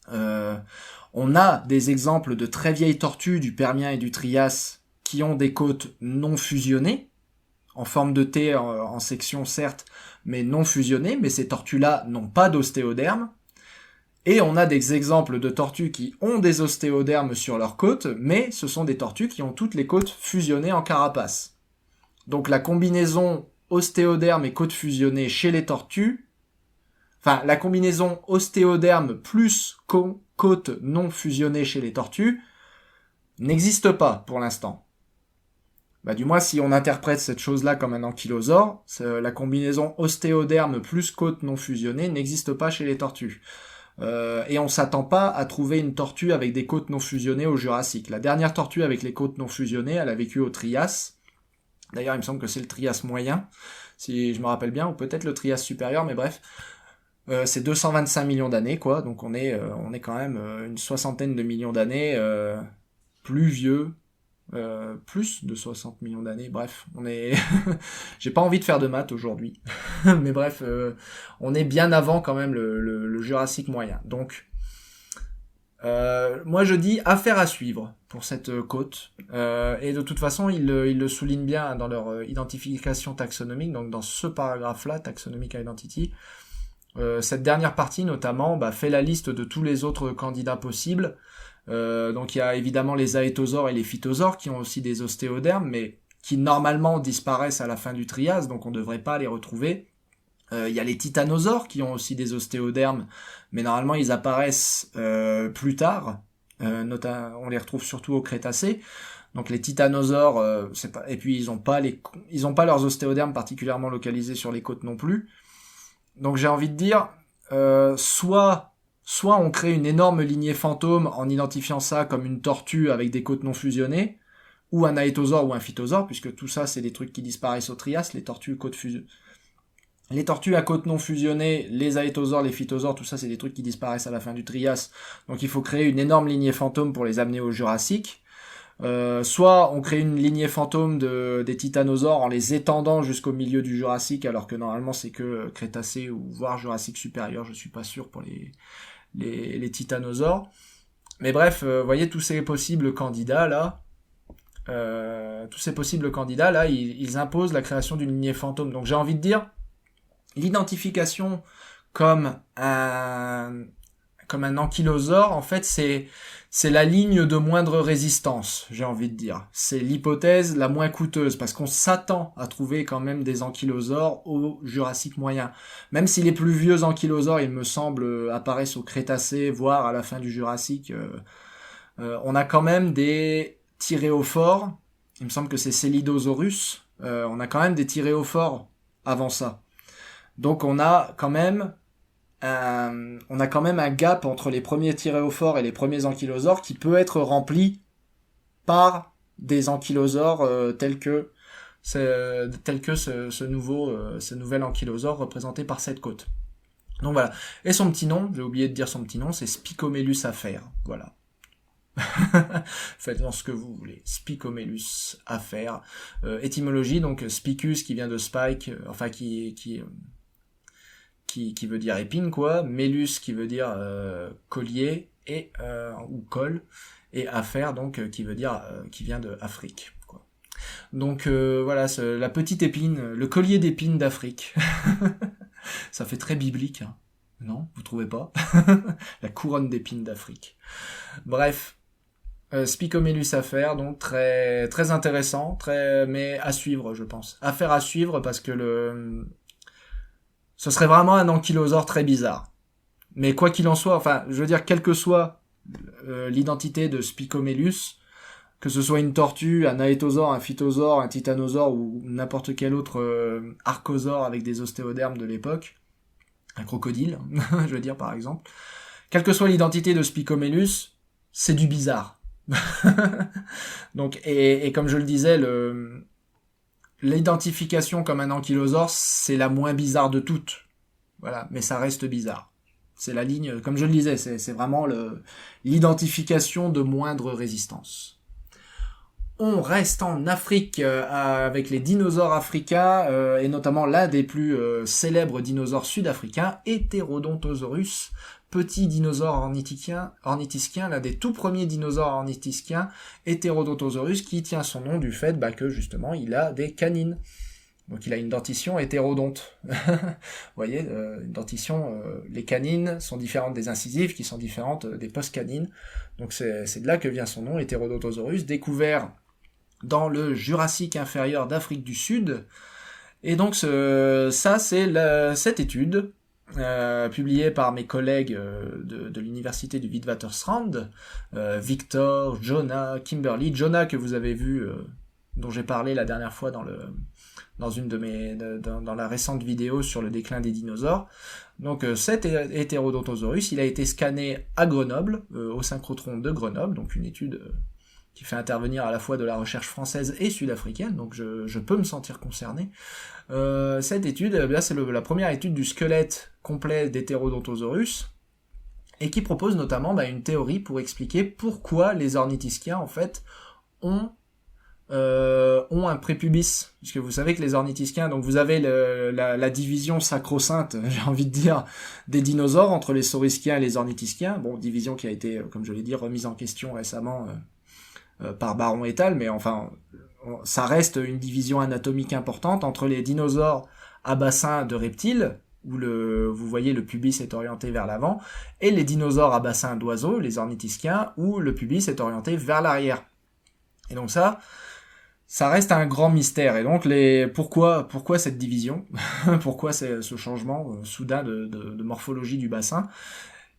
On a des exemples de très vieilles tortues du Permien et du Trias qui ont des côtes non fusionnées, en forme de T en section certes, mais non fusionnées, mais ces tortues-là n'ont pas d'ostéoderme. Et on a des exemples de tortues qui ont des ostéodermes sur leurs côtes, mais ce sont des tortues qui ont toutes les côtes fusionnées en carapace. Donc la combinaison ostéoderme et côte fusionnée chez les tortues, enfin la combinaison ostéoderme plus côte non fusionnée chez les tortues, n'existe pas pour l'instant. Du moins, si on interprète cette chose-là comme un ankylosore, la combinaison ostéoderme plus côte non fusionnée n'existe pas chez les tortues. Et on s'attend pas à trouver une tortue avec des côtes non fusionnées au Jurassique. La dernière tortue avec les côtes non fusionnées, elle a vécu au Trias. D'ailleurs, il me semble que c'est le Trias moyen, si je me rappelle bien, ou peut-être le Trias supérieur, mais bref. C'est 225 millions d'années, quoi. Donc on est quand même une soixantaine de millions d'années plus vieux. Plus de 60 millions d'années, bref, on est... J'ai pas envie de faire de maths aujourd'hui, mais bref, on est bien avant quand même le Jurassique moyen. Donc, moi je dis affaire à suivre pour cette côte, et de toute façon, ils le soulignent bien dans leur identification taxonomique, donc dans ce paragraphe-là, Taxonomic Identity, cette dernière partie notamment fait la liste de tous les autres candidats possibles. Donc il y a évidemment les aétosaures et les phytosaures qui ont aussi des ostéodermes, mais qui normalement disparaissent à la fin du Trias, donc on ne devrait pas les retrouver. Il y a les titanosaures qui ont aussi des ostéodermes, mais normalement ils apparaissent plus tard. On les retrouve surtout au Crétacé. Donc les titanosaures, et puis ils ont pas leurs ostéodermes particulièrement localisés sur les côtes non plus. Donc j'ai envie de dire, soit on crée une énorme lignée fantôme en identifiant ça comme une tortue avec des côtes non fusionnées, ou un aétosaure ou un phytosaure, puisque tout ça c'est des trucs qui disparaissent au Trias, les tortues à côtes non fusionnées, les aétosaures, les phytosaures, tout ça c'est des trucs qui disparaissent à la fin du Trias, donc il faut créer une énorme lignée fantôme pour les amener au Jurassique. Soit on crée une lignée fantôme des titanosaures en les étendant jusqu'au milieu du Jurassique, alors que normalement c'est que Crétacé ou voire Jurassique supérieur, je suis pas sûr pour les titanosaures. Mais bref, vous voyez tous ces possibles candidats là, ils imposent la création d'une lignée fantôme. Donc j'ai envie de dire, l'identification comme un ankylosore, en fait, c'est la ligne de moindre résistance, j'ai envie de dire. C'est l'hypothèse la moins coûteuse, parce qu'on s'attend à trouver quand même des ankylosaures au Jurassique moyen. Même si les plus vieux ankylosaures, il me semble, apparaissent au Crétacé, voire à la fin du Jurassique, on a quand même des thyréophores. Il me semble que c'est Célidosaurus. On a quand même des thyréophores avant ça. Donc on a quand même un gap entre les premiers thyréophores et les premiers ankylosaures qui peut être rempli par des ankylosaures tels que ce nouvel ankylosore représenté par cette côte. Donc voilà. Et son petit nom, j'ai oublié de dire son petit nom, c'est Spicomellus afer. Voilà. Faites-en ce que vous voulez. Spicomellus afer. Étymologie, donc spicus qui vient de spike, qui veut dire épine, quoi, mellus qui veut dire collier et ou col, et affaire donc qui veut dire qui vient de Afrique, quoi. Donc voilà, la petite épine, le collier d'épines d'Afrique. Ça fait très biblique, hein. Non, vous trouvez pas? La couronne d'épines d'Afrique. Bref, Spicomellus affaire, donc très très intéressant, mais à suivre, je pense. Affaire à suivre parce que ce serait vraiment un ankylosore très bizarre. Mais quoi qu'il en soit, enfin, je veux dire, quelle que soit l'identité de Spicomellus, que ce soit une tortue, un aétosaure, un phytosaure, un titanosaure ou n'importe quel autre archosaure avec des ostéodermes de l'époque, un crocodile, je veux dire par exemple, quelle que soit l'identité de Spicomellus, c'est du bizarre. Donc, et comme je le disais, l'identification comme un ankylosaure, c'est la moins bizarre de toutes. Voilà, mais ça reste bizarre. C'est la ligne, comme je le disais, c'est vraiment l'identification de moindre résistance. On reste en Afrique avec les dinosaures africains, et notamment l'un des plus célèbres dinosaures sud-africains, Heterodontosaurus, petit dinosaure ornithisquien, l'un des tout premiers dinosaures ornithisquiens, Heterodontosaurus, qui tient son nom du fait que justement il a des canines. Donc il a une dentition hétérodonte. Vous voyez, une dentition, les canines sont différentes des incisives, qui sont différentes des postcanines. Donc c'est de là que vient son nom, Heterodontosaurus, découvert dans le Jurassique inférieur d'Afrique du Sud. Et donc ça c'est cette étude, publiée par mes collègues de l'université du Witwatersrand, Victor, Jonah, Kimberly. Jonah que vous avez vu, dont j'ai parlé la dernière fois dans la récente vidéo sur le déclin des dinosaures. Donc cet Heterodontosaurus, il a été scanné à Grenoble, au synchrotron de Grenoble, donc une étude qui fait intervenir à la fois de la recherche française et sud-africaine, donc je peux me sentir concerné. Cette étude, là, c'est la première étude du squelette complet d'Heterodontosaurus, et qui propose notamment une théorie pour expliquer pourquoi les ornithischiens, en fait, ont un prépubis, puisque vous savez que les ornithischiens, donc vous avez la division sacro-sainte, j'ai envie de dire, des dinosaures entre les saurischiens et les ornithischiens, bon, division qui a été, comme je l'ai dit, remise en question récemment par Baron et al, mais enfin, ça reste une division anatomique importante entre les dinosaures à bassin de reptiles, où vous voyez le pubis est orienté vers l'avant, et les dinosaures à bassin d'oiseaux, les ornithischiens, où le pubis est orienté vers l'arrière. Et donc ça reste un grand mystère. Et donc pourquoi cette division? Pourquoi ce changement soudain de morphologie du bassin?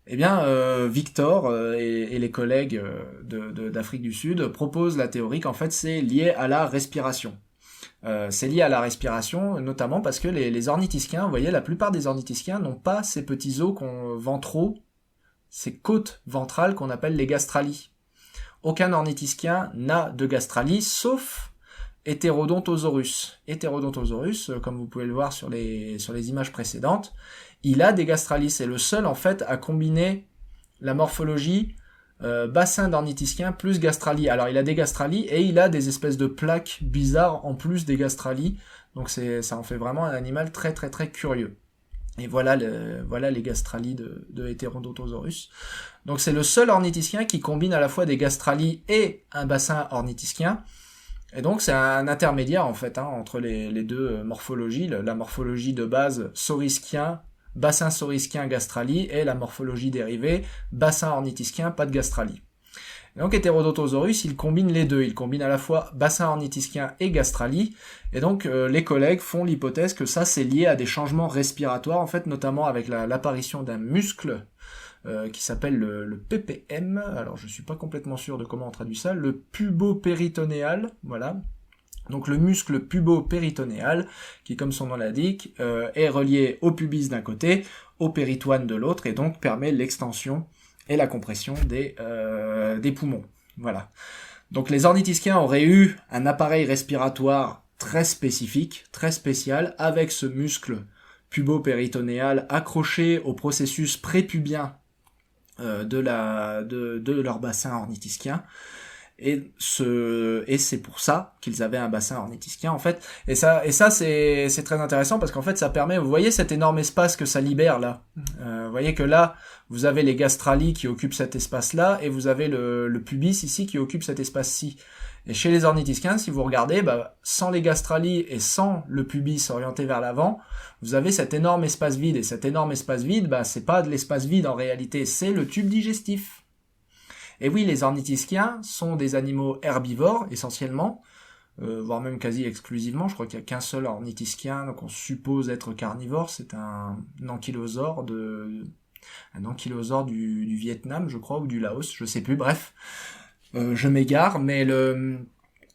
Eh bien, Victor et les collègues d'Afrique du Sud proposent la théorie qu'en fait c'est lié à la respiration. C'est lié à la respiration, notamment parce que les ornithischiens, vous voyez, la plupart des ornithischiens n'ont pas ces petits os ventraux, ces côtes ventrales qu'on appelle les gastralies. Aucun ornithischien n'a de gastralie, sauf Heterodontosaurus. Heterodontosaurus, comme vous pouvez le voir sur les images précédentes, il a des gastralies. C'est le seul, en fait, à combiner la morphologie bassin d'ornithischien plus gastralie. Alors, il a des gastralies et il a des espèces de plaques bizarres en plus des gastralies. Donc, ça en fait vraiment un animal très, très, très curieux. Et voilà les gastralies de Heterodontosaurus. Donc, c'est le seul ornithischien qui combine à la fois des gastralies et un bassin ornithischien. Et donc c'est un intermédiaire en fait entre les deux morphologies, la morphologie de base saurischien, bassin saurischien gastralie, et la morphologie dérivée, bassin ornithischien, pas de gastralie. Et donc Heterodontosaurus, il combine les deux, il combine à la fois bassin ornithischien et gastralie, et donc les collègues font l'hypothèse que ça c'est lié à des changements respiratoires, en fait notamment avec l'apparition d'un muscle qui s'appelle le PPM, alors je suis pas complètement sûr de comment on traduit ça, le pubo-péritonéal, voilà. Donc le muscle pubo-péritonéal, qui comme son nom l'indique, est relié au pubis d'un côté, au péritoine de l'autre, et donc permet l'extension et la compression des poumons. Voilà. Donc les ornithischiens auraient eu un appareil respiratoire très spécifique, très spécial, avec ce muscle pubo-péritonéal accroché au processus prépubien de leur bassin ornithischien, et c'est pour ça qu'ils avaient un bassin ornithischien en fait, et ça c'est très intéressant parce qu'en fait ça permet, vous voyez cet énorme espace que ça libère là, vous voyez que là vous avez les gastralies qui occupent cet espace là, et vous avez le pubis ici qui occupe cet espace-ci. Et chez les ornithischiens, si vous regardez, sans les gastralies et sans le pubis orienté vers l'avant, vous avez cet énorme espace vide. Et cet énorme espace vide, c'est pas de l'espace vide en réalité, c'est le tube digestif. Et oui, les ornithischiens sont des animaux herbivores, essentiellement, voire même quasi exclusivement. Je crois qu'il y a qu'un seul ornithischien qu'on suppose être carnivore, c'est un ankylosaure du Vietnam, je crois, ou du Laos, je sais plus, bref. Je m'égare, mais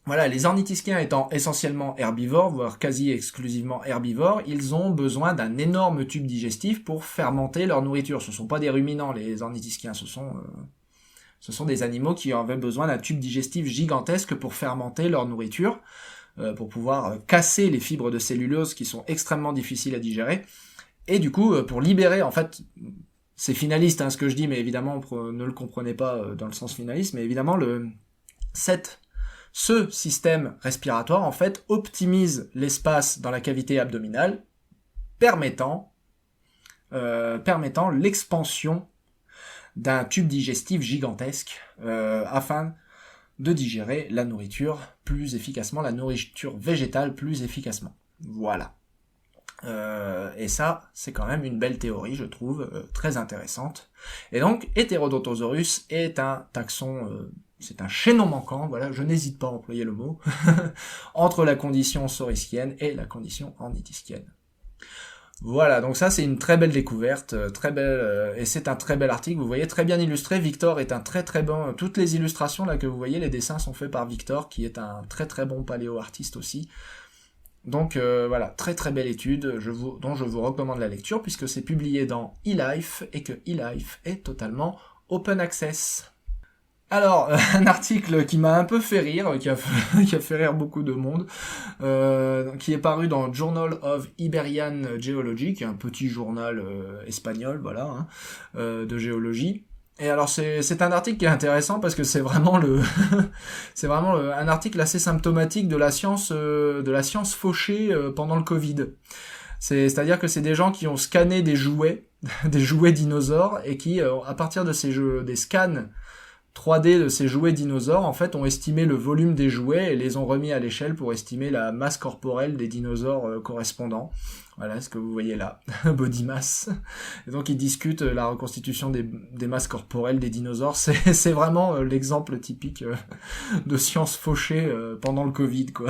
Voilà, les ornithischiens étant essentiellement herbivores, voire quasi exclusivement herbivores, ils ont besoin d'un énorme tube digestif pour fermenter leur nourriture. Ce ne sont pas des ruminants, les ornithischiens, ce sont des animaux qui avaient besoin d'un tube digestif gigantesque pour fermenter leur nourriture, pour pouvoir casser les fibres de cellulose qui sont extrêmement difficiles à digérer, et du coup, pour libérer, en fait, c'est finaliste ce que je dis, mais évidemment, ne le comprenez pas dans le sens finaliste, mais évidemment, ce système respiratoire, en fait, optimise l'espace dans la cavité abdominale, permettant l'expansion d'un tube digestif gigantesque, afin de digérer la nourriture plus efficacement, la nourriture végétale plus efficacement. Voilà. Et ça, c'est quand même une belle théorie, je trouve, très intéressante. Et donc, Heterodontosaurus est un taxon... c'est un chaînon manquant, voilà, je n'hésite pas à employer le mot, entre la condition saurischienne et la condition ornithischienne. Voilà, donc ça c'est une très belle découverte, très belle, et c'est un très bel article, vous voyez, très bien illustré. Victor est un très très bon, toutes les illustrations là que vous voyez, les dessins sont faits par Victor, qui est un très très bon paléo-artiste aussi. Donc voilà, très très belle étude, dont je vous recommande la lecture, puisque c'est publié dans eLife, et que eLife est totalement open access. Alors, un article qui m'a un peu fait rire, qui a fait rire beaucoup de monde, qui est paru dans Journal of Iberian Geology, qui est un petit journal espagnol, voilà, de géologie. Et alors c'est un article qui est intéressant parce que c'est vraiment un article assez symptomatique de la science fauchée pendant le Covid. C'est-à-dire que c'est des gens qui ont scanné des jouets dinosaures, et qui à partir de des scans 3D de ces jouets dinosaures, en fait, ont estimé le volume des jouets et les ont remis à l'échelle pour estimer la masse corporelle des dinosaures correspondants. Voilà ce que vous voyez là, body mass. Et donc ils discutent la reconstitution des masses corporelles des dinosaures. C'est vraiment l'exemple typique de science fauchée pendant le Covid, quoi.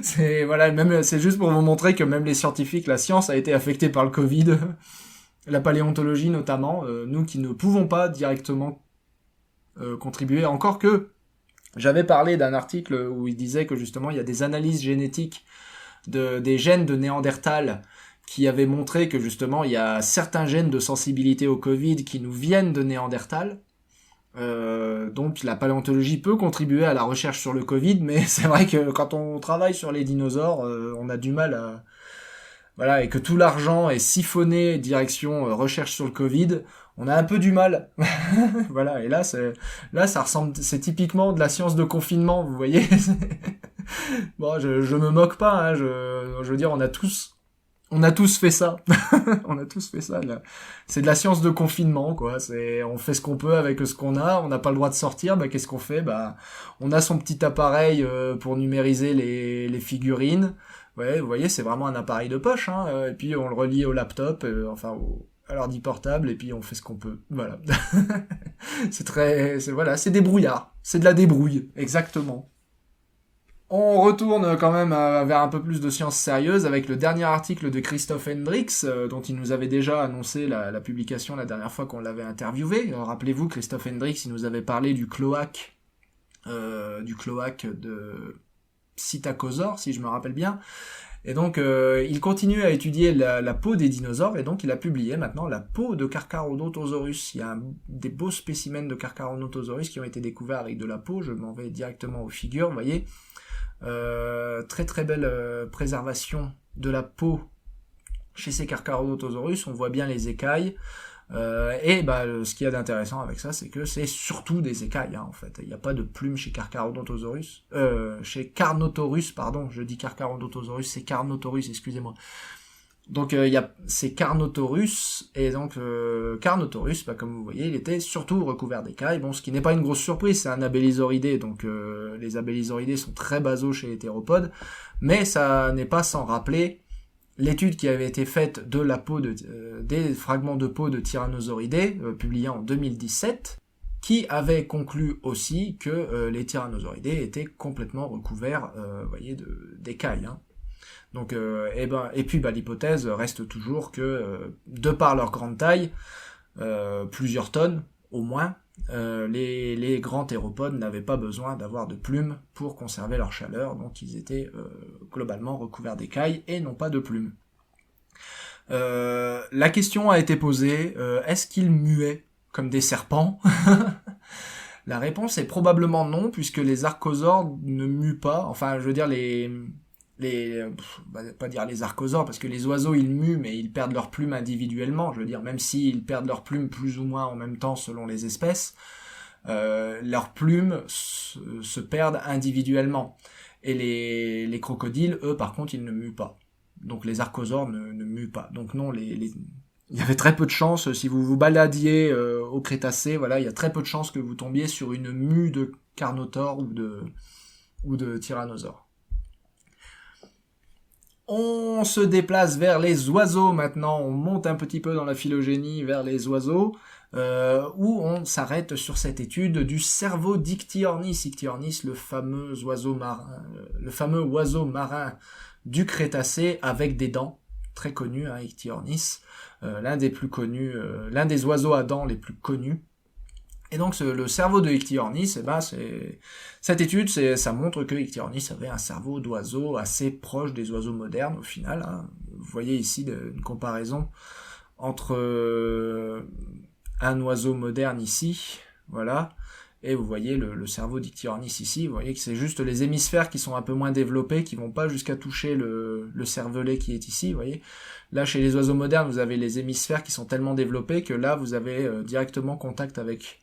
C'est juste pour vous montrer que même les scientifiques, la science a été affectée par le Covid. La paléontologie notamment, nous qui ne pouvons pas directement contribuer, encore que j'avais parlé d'un article où il disait que justement il y a des analyses génétiques des gènes de Néandertal qui avaient montré que justement il y a certains gènes de sensibilité au Covid qui nous viennent de Néandertal. Donc la paléontologie peut contribuer à la recherche sur le Covid, mais c'est vrai que quand on travaille sur les dinosaures, on a du mal à... Voilà, et que tout l'argent est siphonné direction recherche sur le Covid, on a un peu du mal. Voilà, et là ça ressemble, c'est typiquement de la science de confinement, vous voyez. Bon, je me moque pas, je veux dire, on a tous fait ça. On a tous fait ça. Là. C'est de la science de confinement, quoi. On fait ce qu'on peut avec ce qu'on a. On n'a pas le droit de sortir. Bah, qu'est-ce qu'on fait? Bah, on a son petit appareil pour numériser les figurines. Ouais, vous voyez, c'est vraiment un appareil de poche. Et puis on le relie au laptop, à l'ordi portable, et puis on fait ce qu'on peut. Voilà. C'est débrouillard. C'est de la débrouille, exactement. On retourne quand même vers un peu plus de sciences sérieuses avec le dernier article de Christophe Hendricks, dont il nous avait déjà annoncé la publication la dernière fois qu'on l'avait interviewé. Rappelez-vous, Christophe Hendricks, il nous avait parlé du cloaque de Psittacosaure, si je me rappelle bien. Et donc, il continue à étudier la peau des dinosaures, et donc il a publié maintenant la peau de Carcharodontosaurus. Il y a des beaux spécimens de Carcharodontosaurus qui ont été découverts avec de la peau. Je m'en vais directement aux figures, vous voyez. Très très belle préservation de la peau chez ces Carcharodontosaurus, on voit bien les écailles, ce qu'il y a d'intéressant avec ça, c'est que c'est surtout des écailles, en fait. Il n'y a pas de plumes chez Carcharodontosaurus, chez Carnotaurus, pardon, je dis Carcharodontosaurus, c'est Carnotaurus, excusez-moi. Donc c'est Carnotaurus, et donc Carnotaurus, comme vous voyez, il était surtout recouvert d'écailles, bon, ce qui n'est pas une grosse surprise, c'est un abélisauridé, donc les abélisauridés sont très basaux chez les théropodes, mais ça n'est pas sans rappeler l'étude qui avait été faite de la peau des fragments de peau de tyrannosauridés, publiée en 2017, qui avait conclu aussi que les tyrannosauridés étaient complètement recouverts, voyez, d'écailles, Donc, et puis l'hypothèse reste toujours que, de par leur grande taille, plusieurs tonnes au moins, les grands théropodes n'avaient pas besoin d'avoir de plumes pour conserver leur chaleur, donc ils étaient globalement recouverts d'écailles et non pas de plumes. La question a été posée, est-ce qu'ils muaient comme des serpents? La réponse est probablement non, puisque les archosaures ne muent pas. Enfin, je veux dire, pas dire les archosaures, parce que les oiseaux, ils muent, mais ils perdent leurs plumes individuellement. Je veux dire, même s'ils perdent leurs plumes plus ou moins en même temps selon les espèces, leurs plumes se perdent individuellement. Et les crocodiles, eux, par contre, ils ne muent pas. Donc les archosaures ne muent pas. Donc non, il y avait très peu de chances, si vous vous baladiez au Crétacé, voilà, il y a très peu de chances que vous tombiez sur une mue de carnotaure ou de tyrannosaure. On se déplace vers les oiseaux maintenant, on monte un petit peu dans la phylogénie vers les oiseaux, où on s'arrête sur cette étude du cerveau d'Ichthyornis. Ichthyornis, le fameux oiseau marin du Crétacé avec des dents, très connu, hein, Ichthyornis, l'un des plus connus, l'un des oiseaux à dents les plus connus. Et donc le cerveau de Ichthyornis, cette étude, ça montre que Ichthyornis avait un cerveau d'oiseau assez proche des oiseaux modernes au final. Hein. Vous voyez ici une comparaison entre un oiseau moderne ici, voilà, et vous voyez le cerveau d'Ichthyornis ici. Vous voyez que c'est juste les hémisphères qui sont un peu moins développés, qui vont pas jusqu'à toucher le cervelet qui est ici. Vous voyez, là chez les oiseaux modernes, vous avez les hémisphères qui sont tellement développés que là vous avez directement contact avec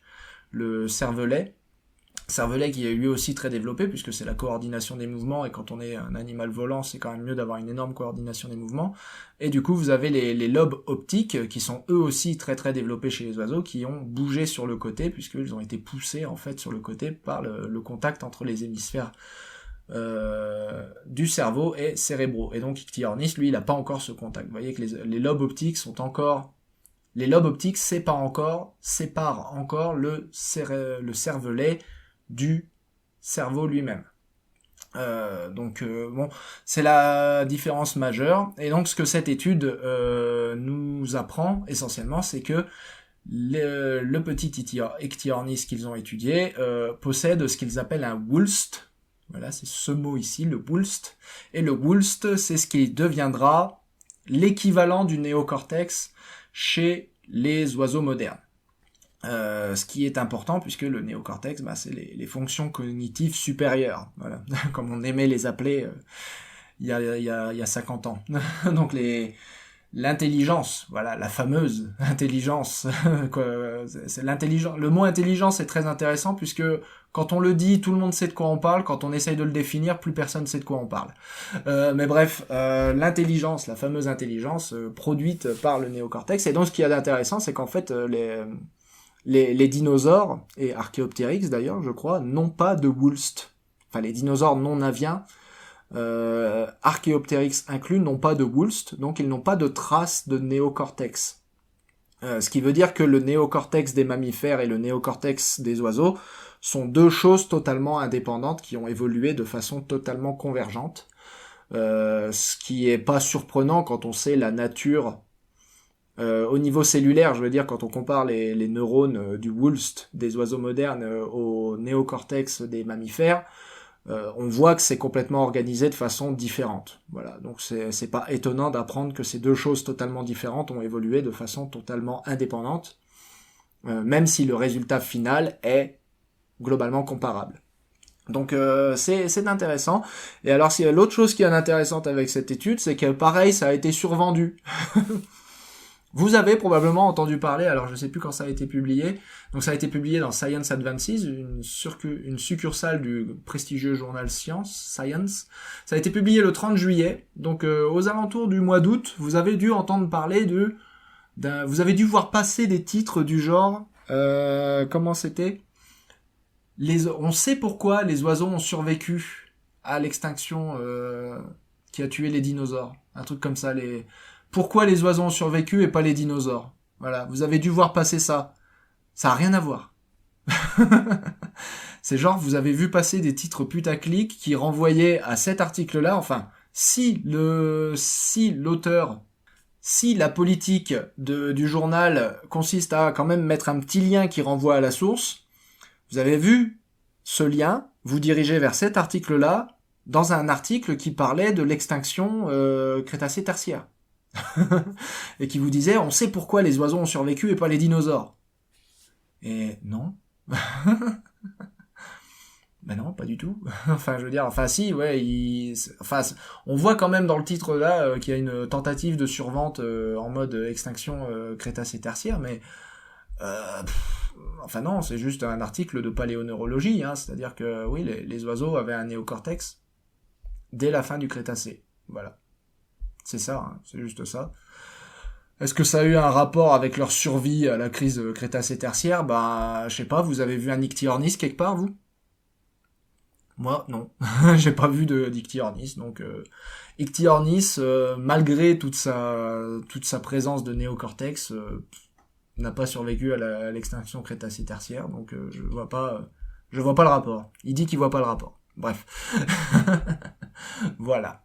le cervelet qui est lui aussi très développé puisque c'est la coordination des mouvements, et quand on est un animal volant, c'est quand même mieux d'avoir une énorme coordination des mouvements. Et du coup, vous avez les lobes optiques qui sont eux aussi très très développés chez les oiseaux, qui ont bougé sur le côté puisqu'ils ont été poussés en fait sur le côté par le contact entre les hémisphères du cerveau et cérébraux. Et donc Ichthyornis, lui, il n'a pas encore ce contact. Vous voyez que les lobes optiques sont encore... Les lobes optiques séparent encore le cervelet du cerveau lui-même. Bon, c'est la différence majeure. Et donc ce que cette étude nous apprend essentiellement, c'est que le petit Ichthyornis qu'ils ont étudié possède ce qu'ils appellent un wulst. Voilà, c'est ce mot ici, le wulst. Et le wulst, c'est ce qui deviendra l'équivalent du néocortex chez les oiseaux modernes. Ce qui est important puisque le néocortex, c'est les fonctions cognitives supérieures, voilà, comme on aimait les appeler il y a 50 ans. Donc l'intelligence, voilà, la fameuse intelligence. C'est l'intelligence. Le mot intelligence est très intéressant puisque quand on le dit, tout le monde sait de quoi on parle. Quand on essaye de le définir, plus personne sait de quoi on parle. Mais bref, l'intelligence, la fameuse intelligence produite par le néocortex. Et donc, ce qu'il y a d'intéressant, c'est qu'en fait, les dinosaures, et Archaeopteryx d'ailleurs, je crois, n'ont pas de wulst. Enfin, les dinosaures non aviens, Archaeopteryx inclus, n'ont pas de wulst, donc ils n'ont pas de traces de néocortex. Ce qui veut dire que le néocortex des mammifères et le néocortex des oiseaux sont deux choses totalement indépendantes qui ont évolué de façon totalement convergente. Ce qui est pas surprenant quand on sait la nature au niveau cellulaire, je veux dire, quand on compare les neurones du wulst des oiseaux modernes au néocortex des mammifères, on voit que c'est complètement organisé de façon différente. Voilà, donc c'est pas étonnant d'apprendre que ces deux choses totalement différentes ont évolué de façon totalement indépendante, même si le résultat final est globalement comparable. Donc c'est intéressant. Et alors s'il y a l'autre chose qui est intéressante avec cette étude, c'est que pareil, ça a été survendu. Vous avez probablement entendu parler, alors je sais plus quand ça a été publié, donc ça a été publié dans Science Advances, une succursale du prestigieux journal Science. Ça a été publié le 30 juillet, donc aux alentours du mois d'août, vous avez dû entendre parler vous avez dû voir passer des titres du genre, comment c'était ? On sait pourquoi les oiseaux ont survécu à l'extinction qui a tué les dinosaures. Un truc comme ça, pourquoi les oiseaux ont survécu et pas les dinosaures. Voilà, vous avez dû voir passer ça. Ça a rien à voir. C'est genre, vous avez vu passer des titres putaclic qui renvoyaient à cet article-là. Enfin, si l'auteur si la politique du journal consiste à quand même mettre un petit lien qui renvoie à la source, vous avez vu ce lien vous diriger vers cet article-là dans un article qui parlait de l'extinction Crétacé-Tertiaire. Et qui vous disait, on sait pourquoi les oiseaux ont survécu et pas les dinosaures. Et non. Ben non, pas du tout. Enfin, je veux dire, enfin si, ouais, on voit quand même dans le titre là qu'il y a une tentative de survente en mode extinction Crétacé-Tertiaire, mais enfin non, c'est juste un article de paléoneurologie, hein, c'est-à-dire que oui, les oiseaux avaient un néocortex dès la fin du Crétacé. Voilà. C'est ça, hein, c'est juste ça. Est-ce que ça a eu un rapport avec leur survie à la crise Crétacé-Tertiaire? Bah, je sais pas, vous avez vu un Ichthyornis quelque part, vous? Moi, non. J'ai pas vu d'Ichthyornis, donc Ichthyornis, malgré toute sa présence de néocortex, n'a pas survécu à l'extinction Crétacé-Tertiaire, donc je vois pas le rapport. Il dit qu'il voit pas le rapport. Bref. Voilà.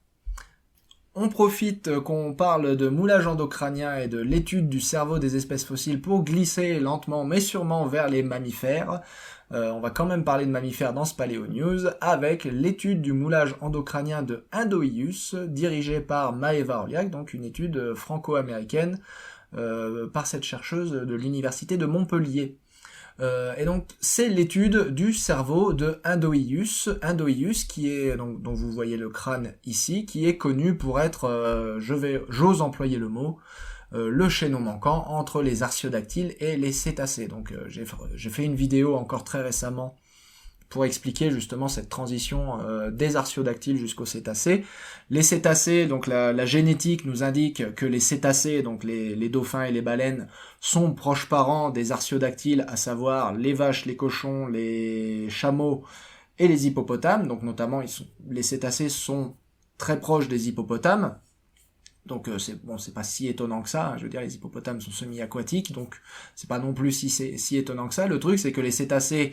On profite qu'on parle de moulage endocranien et de l'étude du cerveau des espèces fossiles pour glisser lentement mais sûrement vers les mammifères. On va quand même parler de mammifères dans ce Paléo News avec l'étude du moulage endocranien de Indoius dirigée par Maeva Orliac, donc une étude franco-américaine par cette chercheuse de l'université de Montpellier. Et donc c'est l'étude du cerveau de Indoius qui est donc dont vous voyez le crâne ici, qui est connu pour être, j'ose employer le mot, le chaînon manquant entre les artiodactyles et les cétacés. Donc j'ai fait une vidéo encore très récemment pour expliquer justement cette transition des artiodactyles jusqu'aux cétacés. Les cétacés, donc la génétique nous indique que les cétacés, donc les dauphins et les baleines, sont proches parents des artiodactyles, à savoir les vaches, les cochons, les chameaux et les hippopotames. Donc notamment, les cétacés sont très proches des hippopotames. Donc c'est pas si étonnant que ça, hein. Je veux dire, les hippopotames sont semi-aquatiques, donc c'est pas non plus si étonnant que ça. Le truc, c'est que les cétacés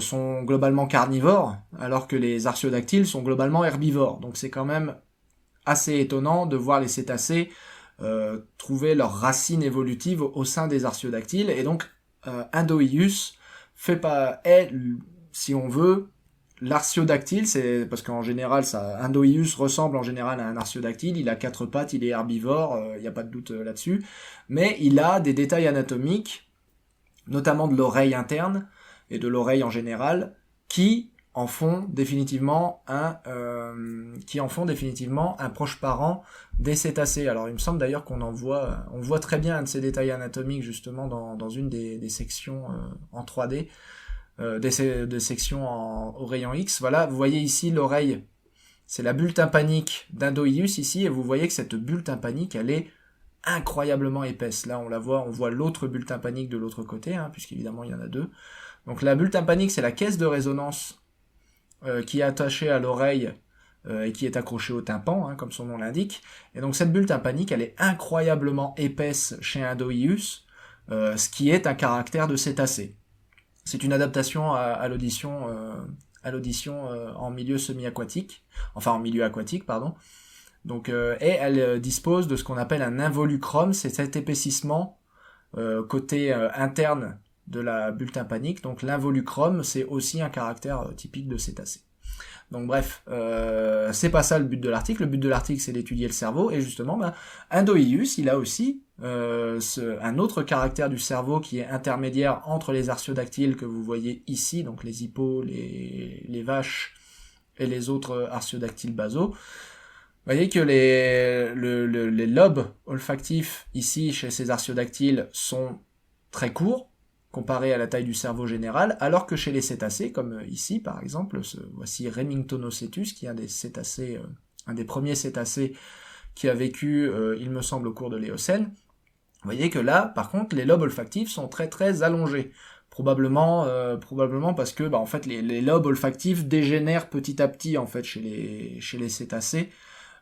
sont globalement carnivores, alors que les artiodactyles sont globalement herbivores. Donc c'est quand même assez étonnant de voir les cétacés trouver leurs racines évolutives au sein des artiodactyles. Et donc Indoius est, si on veut, l'artiodactyle, c'est parce qu'en général, Indoius ressemble en général à un artiodactyle, il a 4 pattes, il est herbivore, il n'y a pas de doute là-dessus, mais il a des détails anatomiques, notamment de l'oreille interne, et de l'oreille en général, qui en font définitivement un proche parent des cétacés. Alors il me semble d'ailleurs on voit très bien un de ces détails anatomiques justement dans une des sections en 3D, des sections au rayon X. Voilà, vous voyez ici l'oreille, c'est la bulle tympanique d'Indoius ici, et vous voyez que cette bulle tympanique, elle est incroyablement épaisse. Là on voit l'autre bulle tympanique de l'autre côté, hein, puisqu'évidemment il y en a deux. Donc la bulle tympanique, c'est la caisse de résonance qui est attachée à l'oreille et qui est accrochée au tympan, hein, comme son nom l'indique. Et donc cette bulle tympanique, elle est incroyablement épaisse chez Indoius, ce qui est un caractère de cétacé. C'est une adaptation à l'audition en milieu semi-aquatique, enfin en milieu aquatique, pardon. Donc et elle dispose de ce qu'on appelle un involucrum, c'est cet épaississement côté interne de la bulle tympanique. Donc l'involucrum, c'est aussi un caractère typique de cétacé. Donc bref, c'est pas ça le but de l'article. Le but de l'article, c'est d'étudier le cerveau. Et justement, Indoius, il a aussi un autre caractère du cerveau qui est intermédiaire entre les artiodactyles que vous voyez ici, donc les hippos, les vaches et les autres artiodactyles basaux. Vous voyez que les lobes olfactifs ici chez ces artiodactyles sont très courts comparé à la taille du cerveau général, alors que chez les cétacés, comme ici par exemple, voici Remingtonocetus, qui est un des premiers cétacés qui a vécu, il me semble, au cours de l'Éocène. Vous voyez que là, par contre, les lobes olfactifs sont très très allongés. Probablement parce que en fait les lobes olfactifs dégénèrent petit à petit en fait chez les cétacés.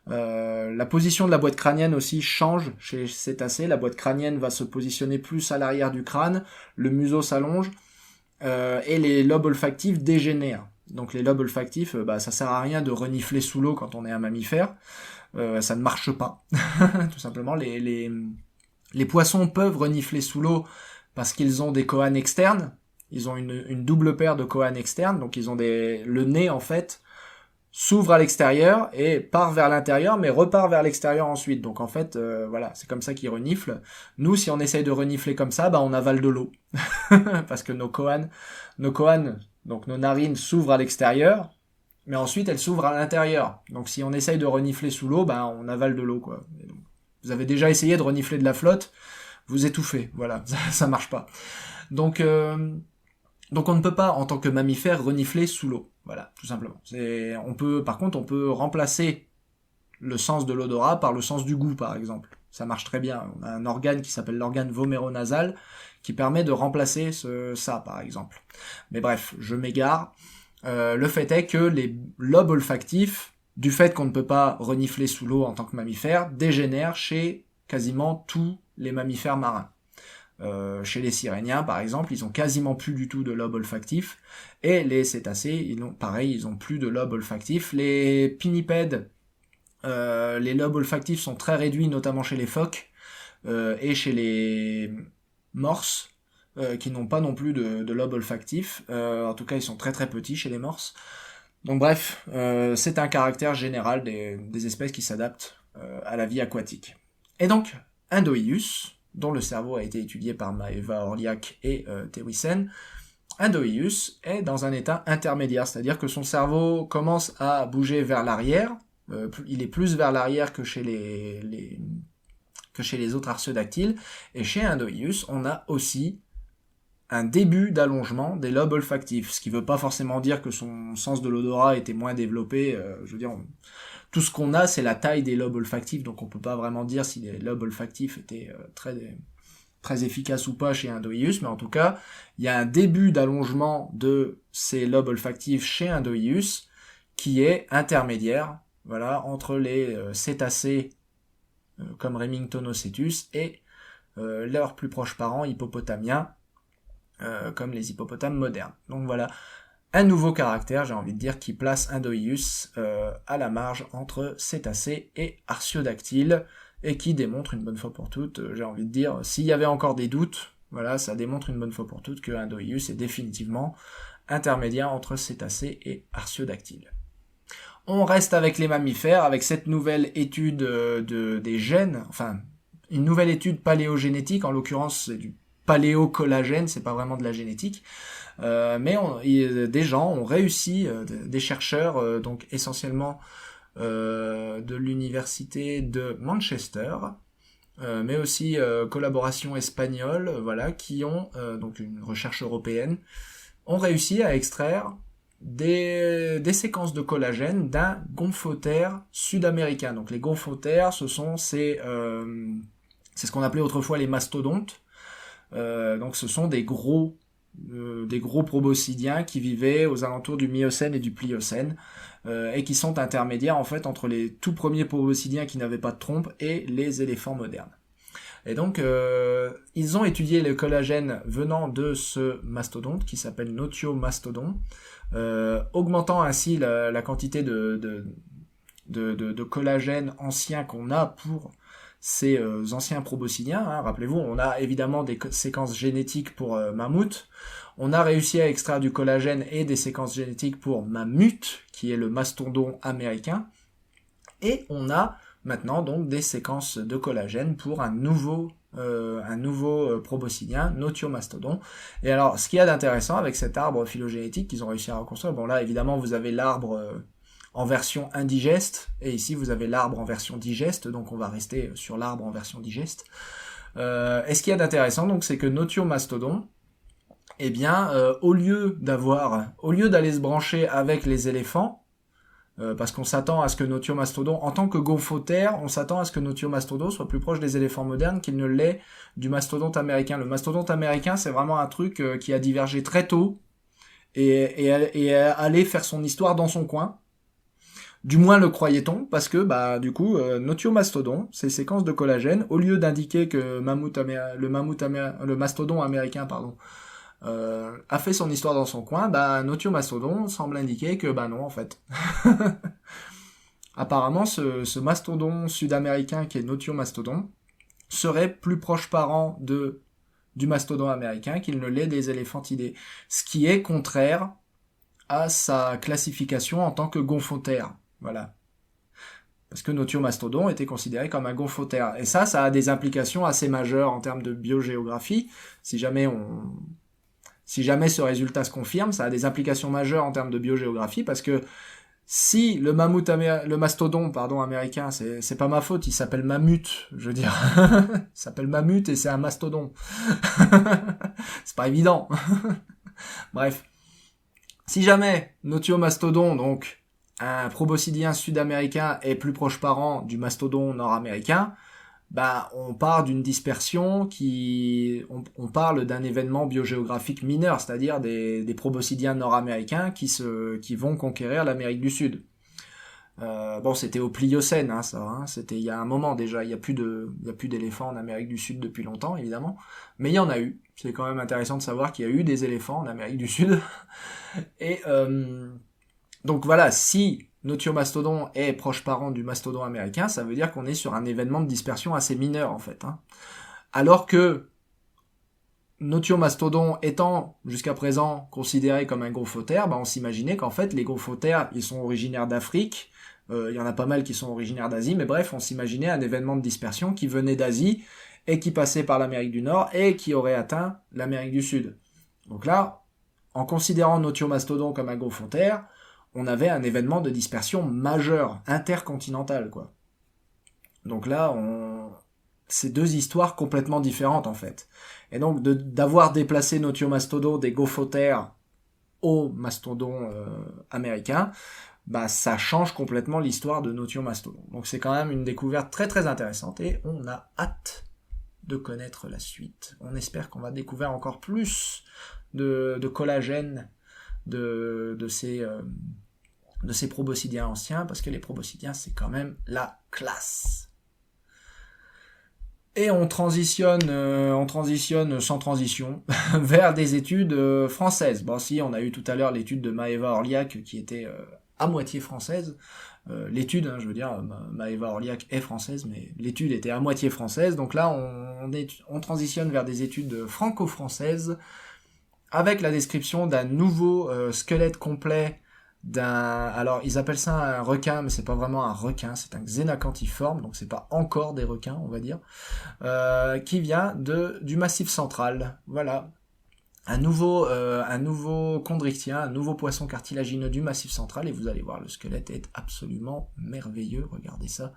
La position de la boîte crânienne aussi change chez les cétacés. La boîte crânienne va se positionner plus à l'arrière du crâne, le museau s'allonge, et les lobes olfactifs dégénèrent. Donc les lobes olfactifs, ça sert à rien de renifler sous l'eau quand on est un mammifère. ça ne marche pas. Tout simplement, les poissons peuvent renifler sous l'eau parce qu'ils ont des coanes externes. Ils ont une double paire de coanes externes, donc ils ont le nez en fait s'ouvre à l'extérieur et part vers l'intérieur, mais repart vers l'extérieur ensuite. Donc en fait, voilà, c'est comme ça qu'ils reniflent. Nous, si on essaye de renifler comme ça, on avale de l'eau. Parce que nos coanes, donc nos narines s'ouvrent à l'extérieur, mais ensuite elles s'ouvrent à l'intérieur. Donc si on essaye de renifler sous l'eau, on avale de l'eau, quoi. Et donc, vous avez déjà essayé de renifler de la flotte, vous étouffez, voilà, ça marche pas. Donc on ne peut pas, en tant que mammifère, renifler sous l'eau. Voilà, tout simplement. Par contre, on peut remplacer le sens de l'odorat par le sens du goût, par exemple. Ça marche très bien. On a un organe qui s'appelle l'organe voméronasal qui permet de remplacer ça, par exemple. Mais bref, je m'égare. Le fait est que les lobes olfactifs, du fait qu'on ne peut pas renifler sous l'eau en tant que mammifère, dégénèrent chez quasiment tous les mammifères marins. Chez les siréniens, par exemple, ils ont quasiment plus du tout de lobes olfactifs, et les cétacés, ils ont plus de lobes olfactifs. Les pinnipèdes, les lobes olfactifs sont très réduits, notamment chez les phoques, et chez les morses, qui n'ont pas non plus de lobes olfactifs. En tout cas, ils sont très très petits chez les morses. Donc bref, c'est un caractère général des espèces qui s'adaptent à la vie aquatique. Et donc, Indoius, dont le cerveau a été étudié par Maeva Orliac et Terwisen, Indoius est dans un état intermédiaire, c'est-à-dire que son cerveau commence à bouger vers l'arrière, il est plus vers l'arrière que chez les autres artiodactyles, et chez Indoius, on a aussi un début d'allongement des lobes olfactifs, ce qui ne veut pas forcément dire que son sens de l'odorat était moins développé, je veux dire, tout ce qu'on a, c'est la taille des lobes olfactifs, donc on peut pas vraiment dire si les lobes olfactifs étaient très efficaces ou pas chez Indoius, mais en tout cas, il y a un début d'allongement de ces lobes olfactifs chez Indoius qui est intermédiaire, voilà, entre les cétacés comme Remingtonocetus et leurs plus proches parents hippopotamiens, comme les hippopotames modernes. Donc voilà, un nouveau caractère, j'ai envie de dire, qui place Indoius à la marge entre cétacés et artiodactyles, et qui démontre une bonne fois pour toutes, j'ai envie de dire, s'il y avait encore des doutes, voilà, ça démontre une bonne fois pour toutes que Indoius est définitivement intermédiaire entre cétacés et artiodactyles. On reste avec les mammifères, avec cette nouvelle étude des gènes, enfin, une nouvelle étude paléogénétique, en l'occurrence c'est du paléocollagène, c'est pas vraiment de la génétique, mais des gens ont réussi, des chercheurs, donc essentiellement de l'université de Manchester, mais aussi collaboration espagnole, voilà, qui ont, donc une recherche européenne, ont réussi à extraire des séquences de collagène d'un gomphothère sud-américain. Donc les gomphothères, c'est ce qu'on appelait autrefois les mastodontes. Donc ce sont des gros proboscidiens qui vivaient aux alentours du Miocène et du Pliocène, et qui sont intermédiaires en fait entre les tout premiers proboscidiens qui n'avaient pas de trompe et les éléphants modernes. Et donc ils ont étudié le collagène venant de ce mastodonte qui s'appelle Notiomastodon, augmentant ainsi la quantité de collagène ancien qu'on a pour ces anciens proboscidiens, hein. Rappelez-vous, on a évidemment des séquences génétiques pour mammouth, on a réussi à extraire du collagène et des séquences génétiques pour mammut, qui est le mastodon américain, et on a maintenant donc des séquences de collagène pour un nouveau proboscidien, Notiomastodon. Et alors, ce qu'il y a d'intéressant avec cet arbre phylogénétique qu'ils ont réussi à reconstruire, bon là évidemment vous avez l'arbre en version indigeste, et ici vous avez l'arbre en version digeste, donc on va rester sur l'arbre en version digeste. Et ce qu'il y a d'intéressant, donc, c'est que Notiomastodon, eh bien, au lieu d'aller se brancher avec les éléphants, parce qu'on s'attend à ce que Notiomastodon, en tant que gomphothère, on s'attend à ce que Notiomastodon soit plus proche des éléphants modernes qu'il ne l'est du mastodonte américain. Le mastodonte américain, c'est vraiment un truc qui a divergé très tôt, et allé faire son histoire dans son coin. Du moins le croyait-on, parce que du coup, Notiomastodon, ces séquences de collagène, au lieu d'indiquer que le mastodon américain, a fait son histoire dans son coin, Notiomastodon semble indiquer que non en fait. apparemment ce mastodon sud-américain qui est Notiomastodon serait plus proche parent du mastodon américain qu'il ne l'est des éléphantidés, ce qui est contraire à sa classification en tant que gomphothère. Voilà. Parce que Notiomastodon était considéré comme un gomphothère. Et ça a des implications assez majeures en termes de biogéographie. Si jamais ce résultat se confirme, ça a des implications majeures en termes de biogéographie, parce que si le mastodon américain, c'est pas ma faute, il s'appelle Mammut, je veux dire. Il s'appelle Mammut et c'est un mastodon. C'est pas évident. Bref. Si jamais Notiomastodon, donc un proboscidien sud-américain, est plus proche parent du mastodon nord-américain, on part d'une dispersion on parle d'un événement biogéographique mineur, c'est-à-dire des proboscidiens nord-américains qui vont conquérir l'Amérique du Sud. C'était au Pliocène, c'était il y a un moment déjà, il y a plus d'éléphants en Amérique du Sud depuis longtemps, évidemment, mais il y en a eu. C'est quand même intéressant de savoir qu'il y a eu des éléphants en Amérique du Sud. Et donc voilà, si Notiomastodon est proche parent du mastodon américain, ça veut dire qu'on est sur un événement de dispersion assez mineur en fait. Alors que Notiomastodon étant jusqu'à présent considéré comme un gomphothère, on s'imaginait qu'en fait les gomphothères, ils sont originaires d'Afrique, il y en a pas mal qui sont originaires d'Asie, mais bref, on s'imaginait un événement de dispersion qui venait d'Asie et qui passait par l'Amérique du Nord et qui aurait atteint l'Amérique du Sud. Donc là, en considérant Notiomastodon comme un gomphothère, on avait un événement de dispersion majeur, intercontinental, quoi. Donc là, c'est deux histoires complètement différentes, en fait. Et donc, d'avoir déplacé Notiomastodon des gomphothères au mastodon américain, ça change complètement l'histoire de Notiomastodon. Donc c'est quand même une découverte très très intéressante, et on a hâte de connaître la suite. On espère qu'on va découvrir encore plus de collagène de ces proboscidiens anciens, parce que les proboscidiens, c'est quand même la classe. Et on transitionne sans transition vers des études françaises. On a eu tout à l'heure l'étude de Maëva Orliac qui était à moitié française. L'étude, je veux dire, Maëva Orliac est française, mais l'étude était à moitié française. Donc là, on transitionne vers des études franco-françaises avec la description d'un nouveau squelette complet alors ils appellent ça un requin, mais c'est pas vraiment un requin, c'est un xénacantiforme, donc c'est pas encore des requins, on va dire, qui vient du Massif central. Voilà. Un nouveau chondrichtien, un nouveau poisson cartilagineux du Massif central, et vous allez voir, le squelette est absolument merveilleux, regardez ça.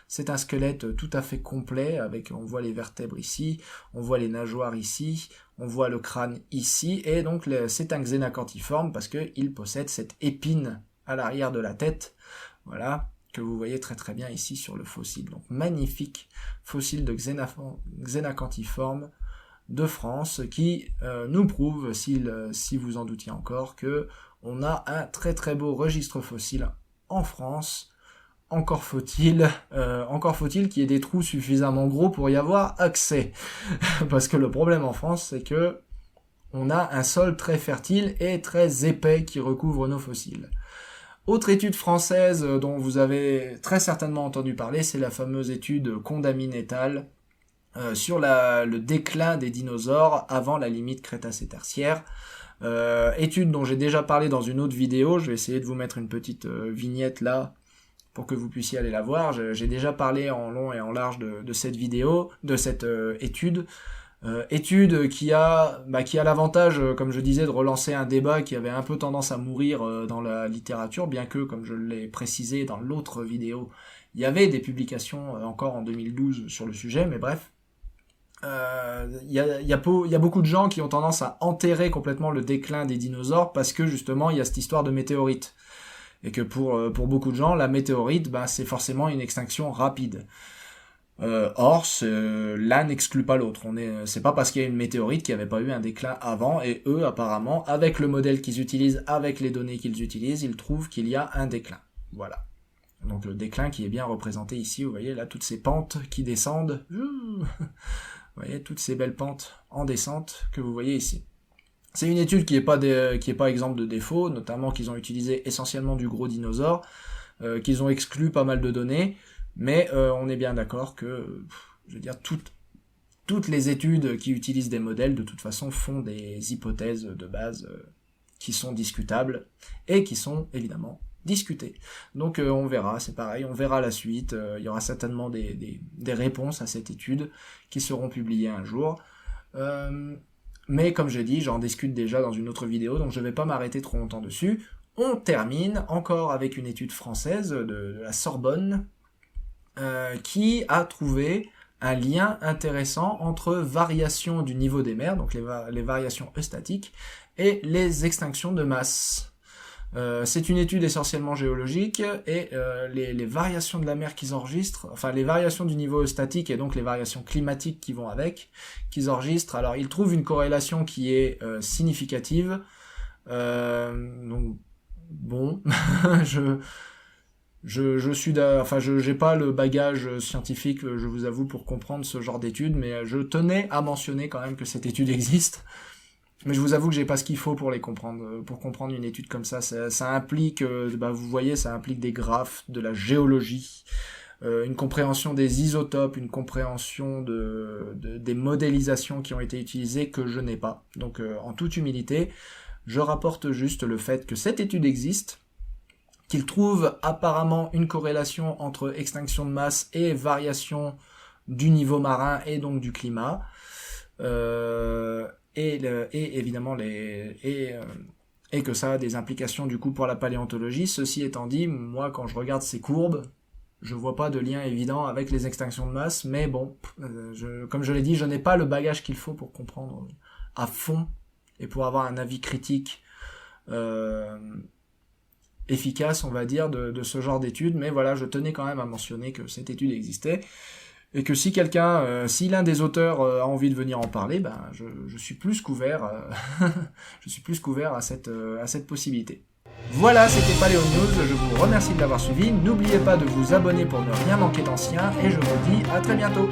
C'est un squelette tout à fait complet, on voit les vertèbres ici, on voit les nageoires ici, on voit le crâne ici, et donc c'est un xénacantiforme parce qu'il possède cette épine à l'arrière de la tête, voilà, que vous voyez très très bien ici sur le fossile. Donc magnifique fossile de xénacantiforme de France qui nous prouve, si vous en doutiez encore, que on a un très très beau registre fossile en France. Encore faut-il qu'il y ait des trous suffisamment gros pour y avoir accès. Parce que le problème en France, c'est que on a un sol très fertile et très épais qui recouvre nos fossiles. Autre étude française dont vous avez très certainement entendu parler, c'est la fameuse étude Condamine et al. Sur le déclin des dinosaures avant la limite Crétacé-Tertiaire. Étude dont j'ai déjà parlé dans une autre vidéo, je vais essayer de vous mettre une petite vignette là, pour que vous puissiez aller la voir. J'ai déjà parlé en long et en large de cette vidéo, de cette étude. Étude qui a l'avantage, comme je disais, de relancer un débat qui avait un peu tendance à mourir dans la littérature, bien que, comme je l'ai précisé dans l'autre vidéo, il y avait des publications encore en 2012 sur le sujet, mais bref. Il y a beaucoup de gens qui ont tendance à enterrer complètement le déclin des dinosaures parce que justement il y a cette histoire de météorite. Et que pour beaucoup de gens, la météorite, c'est forcément une extinction rapide. Or, l'un n'exclut pas l'autre. C'est pas parce qu'il y a une météorite qu'il n'y avait pas eu un déclin avant, et eux, apparemment, avec le modèle qu'ils utilisent, avec les données qu'ils utilisent, ils trouvent qu'il y a un déclin. Voilà. Donc le déclin qui est bien représenté ici, vous voyez là, toutes ces pentes qui descendent. Vous voyez, toutes ces belles pentes en descente que vous voyez ici. C'est une étude qui est pas exemple de défaut, notamment qu'ils ont utilisé essentiellement du gros dinosaure. qu'ils ont exclu pas mal de données, mais on est bien d'accord que, je veux dire, toutes les études qui utilisent des modèles, de toute façon, font des hypothèses de base qui sont discutables, et qui sont, évidemment, discutées. Donc on verra, c'est pareil, on verra la suite, il y aura certainement des réponses à cette étude qui seront publiées un jour. Mais comme j'ai dit, j'en discute déjà dans une autre vidéo, donc je ne vais pas m'arrêter trop longtemps dessus. On termine encore avec une étude française de la Sorbonne, qui a trouvé un lien intéressant entre variation du niveau des mers, donc les variations eustatiques, et les extinctions de masse. C'est une étude essentiellement géologique, et les variations de la mer qu'ils enregistrent, enfin les variations du niveau eustatique et donc les variations climatiques qui vont avec, qu'ils enregistrent, alors ils trouvent une corrélation qui est significative, donc bon, j'ai pas le bagage scientifique, je vous avoue, pour comprendre ce genre d'études, mais je tenais à mentionner quand même que cette étude existe. Mais je vous avoue que j'ai pas ce qu'il faut pour les comprendre. Pour comprendre une étude comme ça implique, vous voyez, ça implique des graphes, de la géologie, une compréhension des isotopes, une compréhension des modélisations qui ont été utilisées que je n'ai pas. Donc en toute humilité, je rapporte juste le fait que cette étude existe, qu'il trouve apparemment une corrélation entre extinction de masse et variation du niveau marin et donc du climat, et évidemment et que ça a des implications du coup pour la paléontologie. Ceci étant dit, moi quand je regarde ces courbes, je vois pas de lien évident avec les extinctions de masse, mais bon, comme je l'ai dit, je n'ai pas le bagage qu'il faut pour comprendre à fond et pour avoir un avis critique efficace, on va dire, de ce genre d'études, mais voilà, je tenais quand même à mentionner que cette étude existait, et que si si l'un des auteurs a envie de venir en parler, je suis plus couvert, je suis plus couvert à cette possibilité. Voilà, c'était Paléo News, je vous remercie de l'avoir suivi, n'oubliez pas de vous abonner pour ne rien manquer d'anciens, et je vous dis à très bientôt.